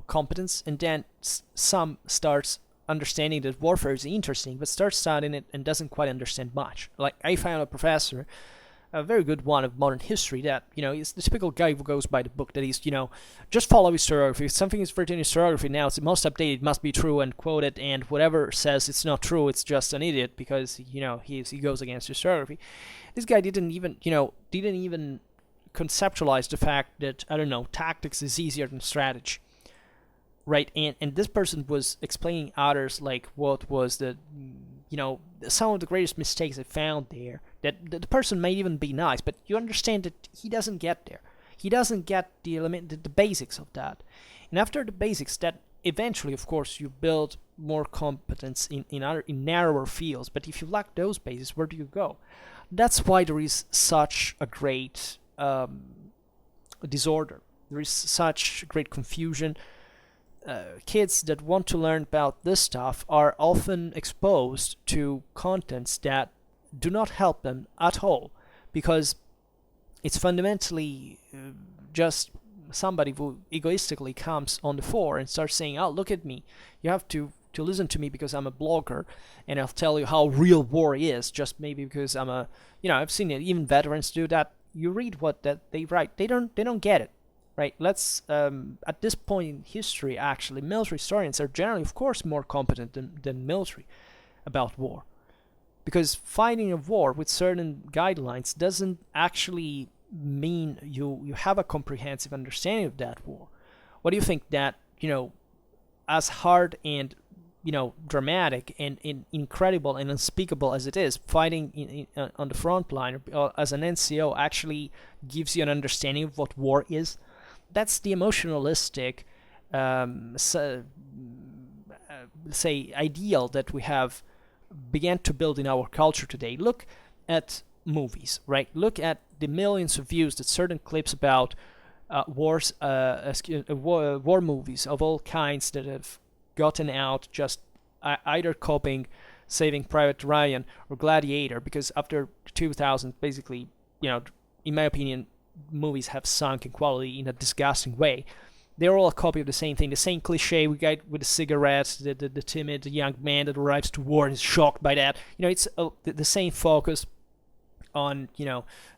competence, and then some starts understanding that warfare is interesting, but starts studying it and doesn't quite understand much. Like I found a professor, a very good one of modern history, that is the typical guy who goes by the book, that he's just follow historiography. If something is written in historiography now, it's the most updated, it must be true, and quote it, and whatever says it's not true, it's just an idiot, because he goes against historiography. This guy didn't even conceptualize the fact that, I don't know, tactics is easier than strategy, right? And this person was explaining others like what was the some of the greatest mistakes I found there. That the person may even be nice, but you understand that he doesn't get there. He doesn't get the basics of that. And after the basics, that eventually, of course, you build more competence in narrower fields. But if you lack those basics, where do you go? That's why there is such a great disorder. There is such great confusion. Kids that want to learn about this stuff are often exposed to contents that do not help them at all, because it's fundamentally just somebody who egoistically comes on the fore and starts saying, oh, look at me, you have to listen to me because I'm a blogger, and I'll tell you how real war is, just maybe because I'm I've seen it, even veterans do that. You read what that they write, they don't get it. Right, let's, at this point in history, actually, military historians are generally, of course, more competent than military about war. Because fighting a war with certain guidelines doesn't actually mean you have a comprehensive understanding of that war. What do you think that, as hard and, dramatic and incredible and unspeakable as it is, fighting on the front line or as an NCO actually gives you an understanding of what war is? That's the emotionalistic, say, ideal that we have began to build in our culture today. Look at movies, right? Look at the millions of views that certain clips about war movies of all kinds that have gotten out, just either copying Saving Private Ryan or Gladiator, because after 2000, basically, in my opinion, movies have sunk in quality in a disgusting way. They're all a copy of the same thing, the same cliche. We got with the cigarettes, the timid young man that arrives to war and is shocked by that. It's the same focus on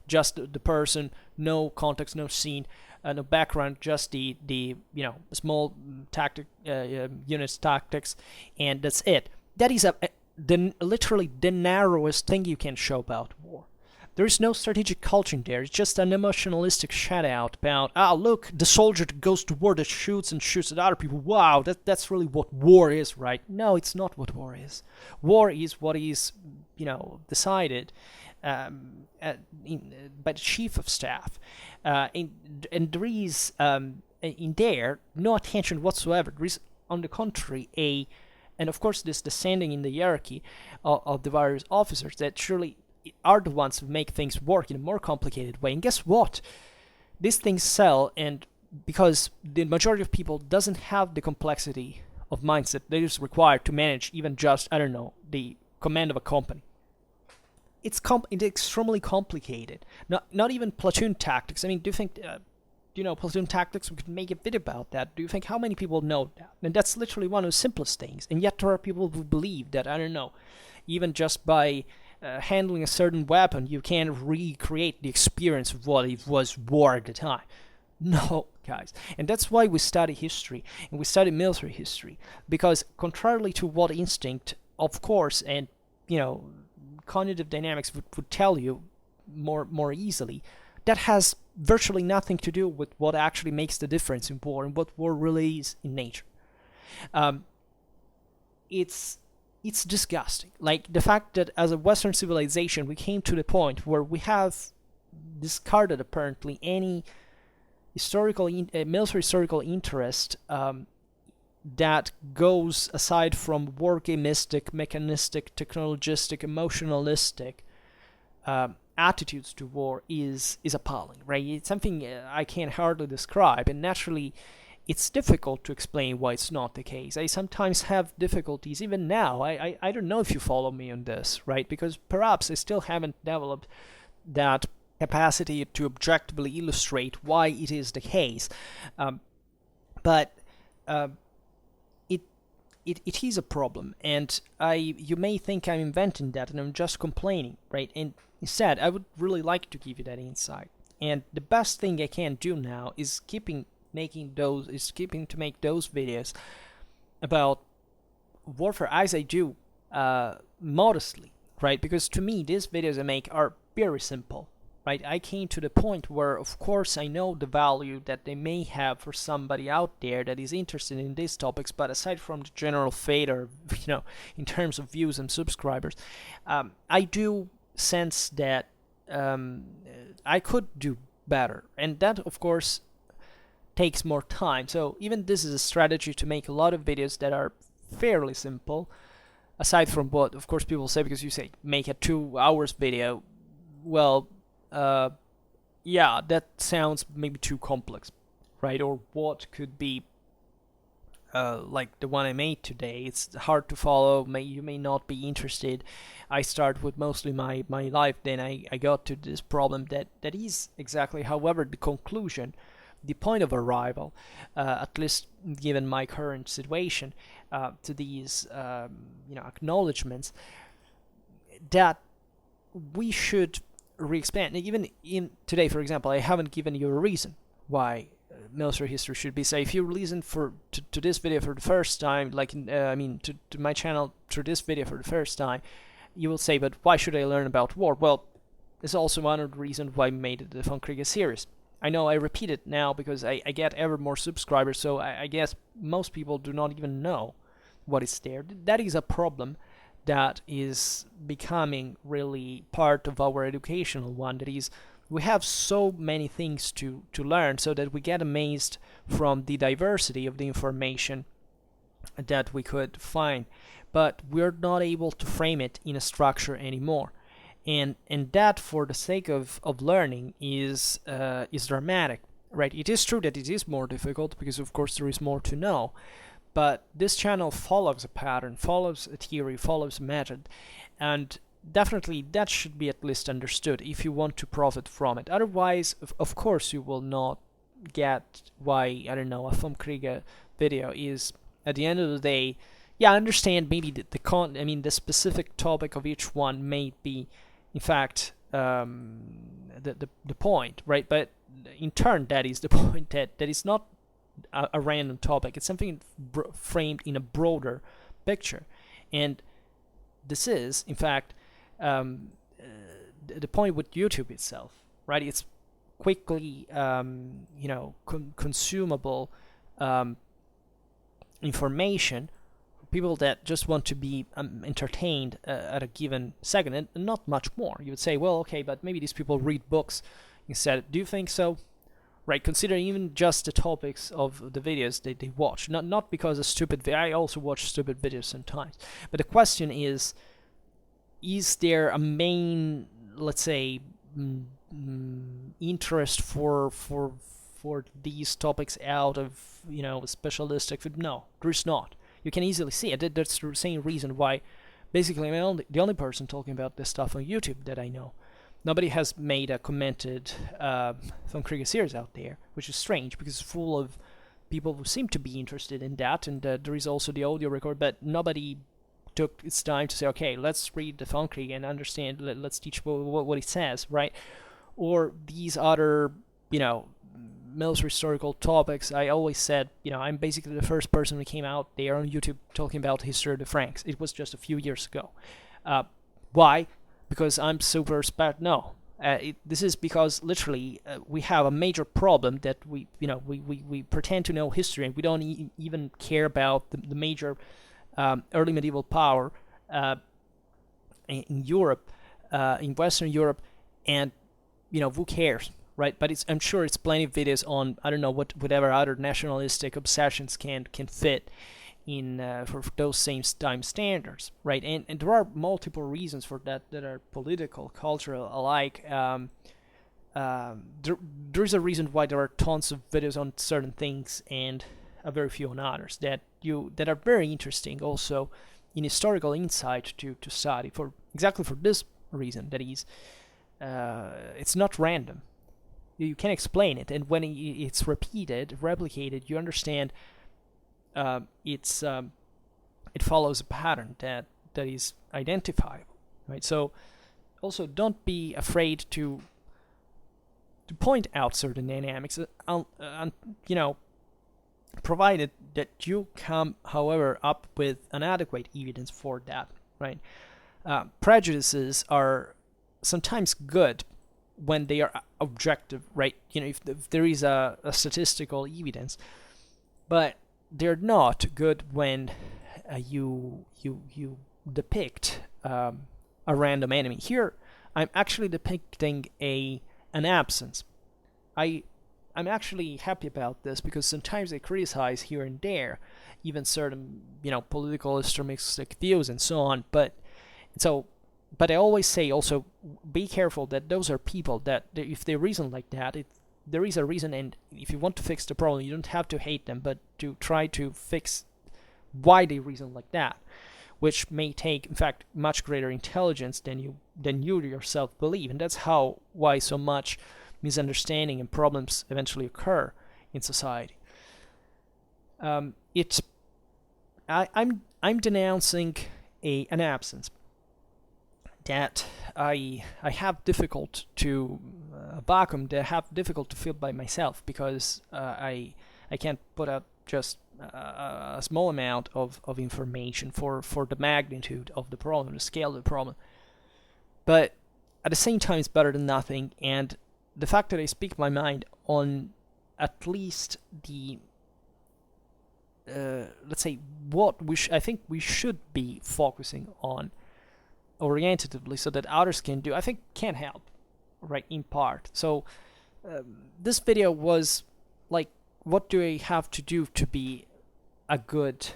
just the person, no context, no scene, no background, just the small tactic units tactics, and that's it. That is literally the narrowest thing you can show about war. There is no strategic culture in there. It's just an emotionalistic shout-out about, look, the soldier that goes to war that shoots at other people. Wow, that's really what war is, right? No, it's not what war is. War is what is, decided by the chief of staff. And there is, in there, no attention whatsoever. There is, on the contrary, and of course, this descending in the hierarchy of the various officers that surely are the ones who make things work in a more complicated way. And guess what? These things sell, and because the majority of people doesn't have the complexity of mindset that is required to manage even just, the command of a company. It's extremely complicated. Not even platoon tactics. I mean, do you think, platoon tactics, we could make a bit about that. Do you think how many people know that? And that's literally one of the simplest things. And yet there are people who believe that, even just by handling a certain weapon, you can recreate the experience of what it was war at the time. No, guys. And that's why we study history and we study military history. Because contrarily to what instinct, of course, and you know, cognitive dynamics would tell you more easily, that has virtually nothing to do with what actually makes the difference in war and what war really is in nature. Um, it's it's disgusting. Like the fact that as a Western civilization we came to the point where we have discarded apparently any military historical interest that goes aside from war gamistic, mechanistic, technologistic, emotionalistic attitudes to war is appalling, right? It's something I can hardly describe, and naturally, it's difficult to explain why it's not the case. I sometimes have difficulties, even now. I don't know if you follow me on this, right? Because perhaps I still haven't developed that capacity to objectively illustrate why it is the case. But uh, it, it is a problem, and you may think I'm inventing that and I'm just complaining, right? And instead, I would really like to give you that insight. And the best thing I can do now is keeping to make those videos about warfare as I do, modestly, right? Because to me, these videos I make are very simple, right? I came to the point where, of course, I know the value that they may have for somebody out there that is interested in these topics, but aside from the general fader, in terms of views and subscribers, I do sense that I could do better, and that, of course, takes more time. So even this is a strategy to make a lot of videos that are fairly simple, aside from what, of course, people say, because you say make a 2 hours video. Well, yeah, that sounds maybe too complex, right? Or what could be like the one I made today. It's hard to follow. You may not be interested. I start with mostly my life, then I got to this problem that is exactly, however, the conclusion, the point of arrival, at least given my current situation, to these acknowledgments that we should re-expand. Even in today, for example, I haven't given you a reason why military history should be. So if you listen to this video for the first time, like to my channel through this video for the first time, you will say, but why should I learn about war? Well, it's also one of the reasons why I made the Von Kriege series. I know I repeat it now because I get ever more subscribers, so I guess most people do not even know what is there. That is a problem that is becoming really part of our educational one. That is, we have so many things to learn, so that we get amazed from the diversity of the information that we could find, but we're not able to frame it in a structure anymore. And that, for the sake of learning, is dramatic, right? It is true that it is more difficult because, of course, there is more to know, but this channel follows a pattern, follows a theory, follows a method, and definitely that should be at least understood if you want to profit from it. Otherwise, of course, you will not get why, I don't know, a Von Kriege video is, at the end of the day, yeah, I understand maybe the specific topic of each one may be, in fact, the point, right? But in turn, that is the point, that is not a random topic. It's something framed in a broader picture, and this is, in fact, the point with YouTube itself, right? It's quickly, consumable information. People that just want to be entertained at a given second, and not much more. You would say, well, okay, but maybe these people read books instead. Do you think so? Right, consider even just the topics of the videos they watch. Not because of stupid I also watch stupid videos sometimes. But the question is there a main, let's say, interest for these topics out of, specialistic? No, there is not. You can easily see it. That's the same reason why, basically, I'm the only person talking about this stuff on YouTube that I know. Nobody has made a commented Von Kriege series out there, which is strange because it's full of people who seem to be interested in that, and there is also the audio record, but nobody took its time to say, okay, let's read the Von Kriege and understand, let's teach what it says, right? Or these other, military historical topics, I always said, I'm basically the first person who came out there on YouTube talking about the history of the Franks. It was just a few years ago. Why? Because I'm super smart? No. This is because literally we have a major problem that we pretend to know history and we don't even care about the major early medieval power in Europe, in Western Europe, and who cares, right? But I'm sure it's plenty of videos on, I don't know, whatever other nationalistic obsessions can fit in for those same time standards, right? And there are multiple reasons for that are political, cultural alike. There's a reason why there are tons of videos on certain things and a very few on others that are very interesting also in historical insight to study for exactly for this reason, that is it's not random. You can explain it, and when it's replicated, you understand it follows a pattern that is identifiable, right? So also don't be afraid to point out certain dynamics, provided that you come, however, up with an adequate evidence for that, right? Prejudices are sometimes good when they are objective, right? If there is a statistical evidence, but they're not good when you depict a random enemy. Here, I'm actually depicting an absence. I'm actually happy about this because sometimes I criticize here and there, even certain political extremistic views and so on. But I always say also be careful that those are people that if they reason like that, there is a reason, and if you want to fix the problem, you don't have to hate them, but to try to fix why they reason like that, which may take, in fact, much greater intelligence than you yourself believe, and that's why so much misunderstanding and problems eventually occur in society. I'm denouncing an absence that I have difficult to vacuum, that I have difficult to fill by myself, because I can't put out just a small amount of information for the magnitude of the problem, the scale of the problem. But at the same time, it's better than nothing, and the fact that I speak my mind on at least the let's say what I think we should be focusing on orientatively, so that others can do, I think can help, right, in part. So this video was like, what do I have to do to be a good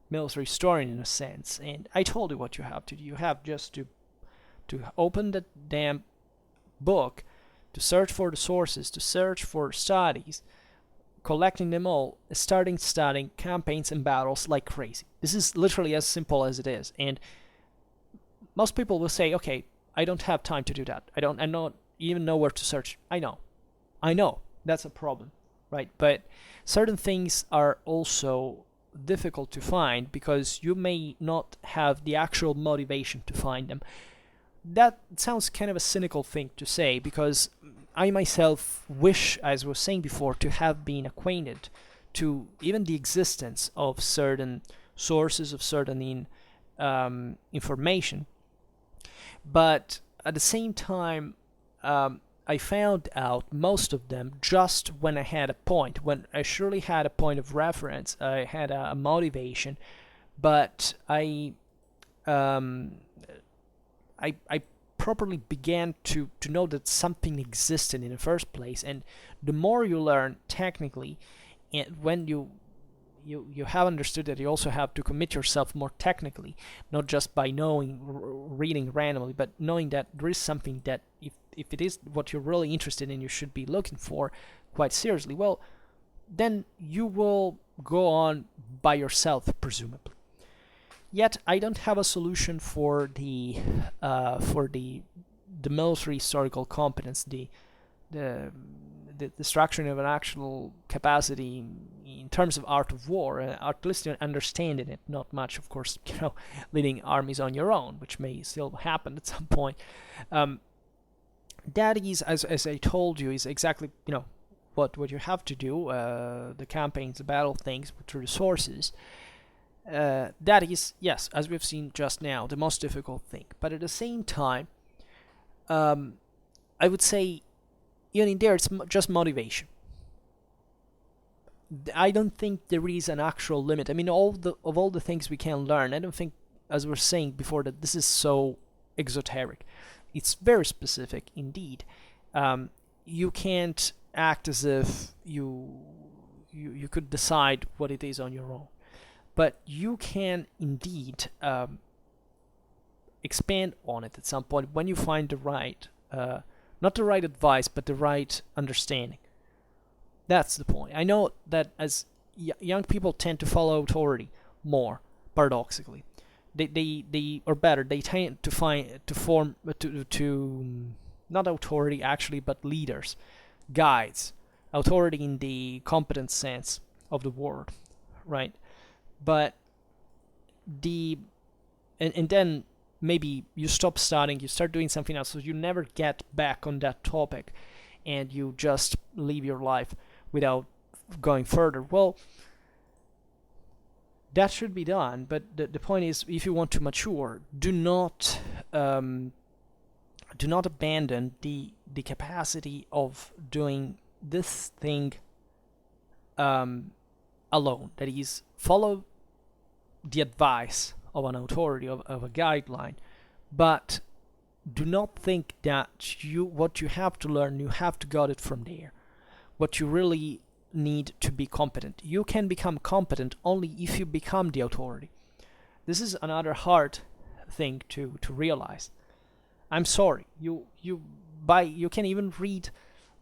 military historian in a sense? And I told you what you have to do. You have just to open the damn book, to search for the sources, to search for studies, collecting them all, starting studying campaigns and battles like crazy. This is literally as simple as it is. And most people will say, okay, I don't have time to do that. I don't even know where to search. I know. That's a problem, right? But certain things are also difficult to find because you may not have the actual motivation to find them. That sounds kind of a cynical thing to say, because I myself wish, as I was saying before, to have been acquainted to even the existence of certain sources, of certain information. But at the same time, I found out most of them just when I had a point, when I surely had a point of reference, I had a motivation, but I properly began to know that something existed in the first place. And the more you learn technically, and when you have understood that you also have to commit yourself more technically, not just by reading randomly, but knowing that there is something that if it is what you're really interested in, you should be looking for quite seriously, well, then you will go on by yourself, presumably. Yet I don't have a solution for the military historical competence, the structuring of an actual capacity in terms of art of war, at least understanding it, not much, of course, leading armies on your own, which may still happen at some point. That is, as I told you, is exactly what you have to do, the campaigns, the battle things through the sources. That is, yes, as we've seen just now, the most difficult thing. But at the same time, I would say, even in there, it's just motivation. I don't think there is an actual limit. I mean, all the things we can learn, I don't think, as we were saying before, that this is so exoteric. It's very specific indeed. You can't act as if you could decide what it is on your own, but you can indeed expand on it at some point when you find the right, not the right advice, but the right understanding. That's the point. I know that as young people tend to follow authority more, paradoxically. They or better, they tend to form not authority actually, but leaders, guides, authority in the competent sense of the word, right? But the and then maybe you stop studying, you start doing something else, so you never get back on that topic, and you just live your life without going further. Well, that should be done, but the point is, if you want to mature, do not abandon the capacity of doing this thing alone. That is, follow the advice of an authority, of a guideline, but do not think that what you have to learn, you have to get it from there. What you really need to be competent. You can become competent only if you become the authority. This is another hard thing to realize. I'm sorry, you can even read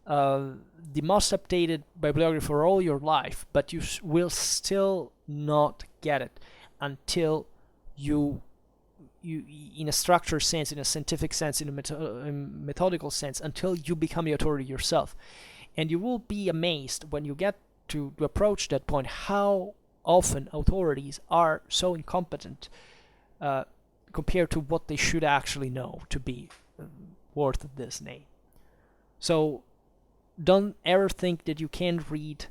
the most updated bibliography for all your life, but you will still not get it until you in a structured sense, in a scientific sense, in a methodical sense, until you become the authority yourself. And you will be amazed when you get to approach that point how often authorities are so incompetent compared to what they should actually know to be worth this name. So don't ever think that you can read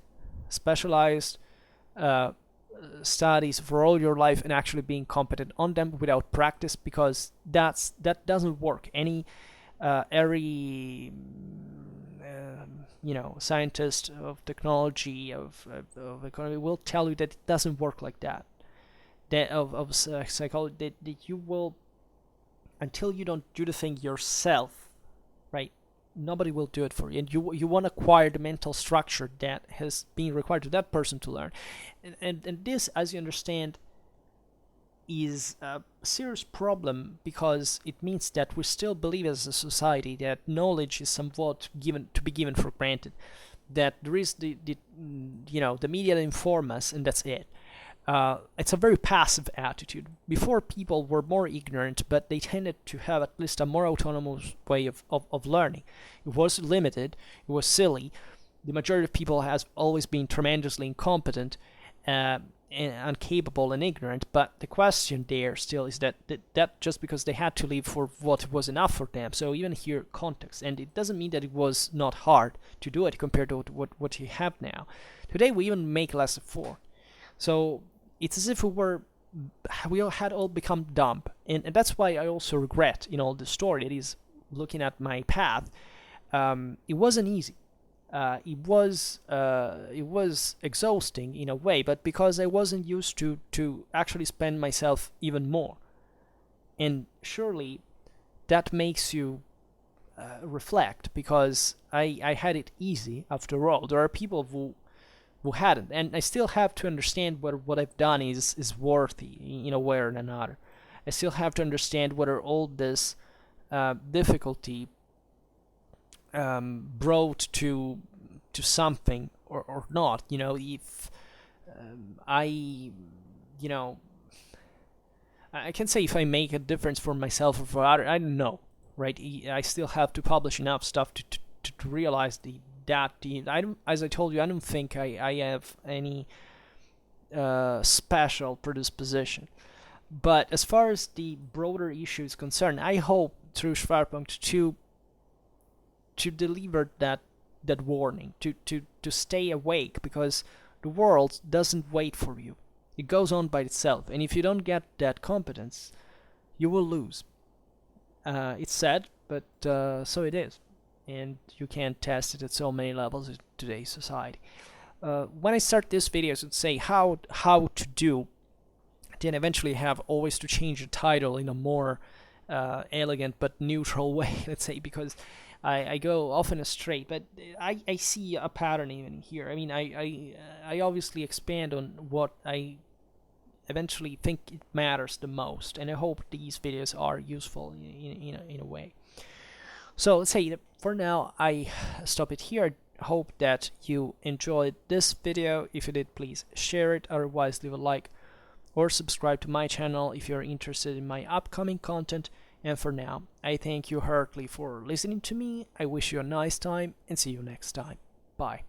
specialized studies for all your life and actually being competent on them without practice, because that doesn't work. Every scientist of technology, of economy, will tell you that it doesn't work like that. That of psychology, that you will, until you don't do the thing yourself, right? Nobody will do it for you, and you want to acquire the mental structure that has been required to that person to learn, and this, as you understand, is a serious problem, because it means that we still believe as a society that knowledge is somewhat given for granted, that there is the media that inform us, and that's it. It's a very passive attitude. Before, people were more ignorant, but they tended to have at least a more autonomous way of learning. It was limited, it was silly. The majority of people has always been tremendously incompetent, and incapable and ignorant, but the question there still is that just because they had to live for what was enough for them. So even here, context, and it doesn't mean that it was not hard to do it compared to what you have now. Today we even make less effort. So it's as if we all had all become dumb, and that's why I also regret in all the story. It is looking at my path. It wasn't easy. It was exhausting in a way, but because I wasn't used to actually spend myself even more, and surely that makes you reflect, because I had it easy after all. There are people who hadn't, and I still have to understand whether what I've done is worthy in a way or another. I still have to understand whether all this difficulty brought to something or not. If I can say if I make a difference for myself or for others, I don't know, right? I still have to publish enough stuff to realize as I told you, I don't think I have any special predisposition. But as far as the broader issue is concerned, I hope through Schwerpunkt to deliver that that warning, to stay awake, because the world doesn't wait for you. It goes on by itself, and if you don't get that competence, you will lose. It's sad, but so it is, and you can't test it at so many levels in today's society. When I start this video, I would say how to do, then eventually have always to change the title in a more elegant but neutral way, let's say, because I go often astray, but I see a pattern even here. I mean, I obviously expand on what I eventually think it matters the most, and I hope these videos are useful in a way. So let's say that for now I stop it here. I hope that you enjoyed this video. If you did, please share it. Otherwise, leave a like or subscribe to my channel if you're interested in my upcoming content. And for now, I thank you heartily for listening to me. I wish you a nice time and see you next time. Bye.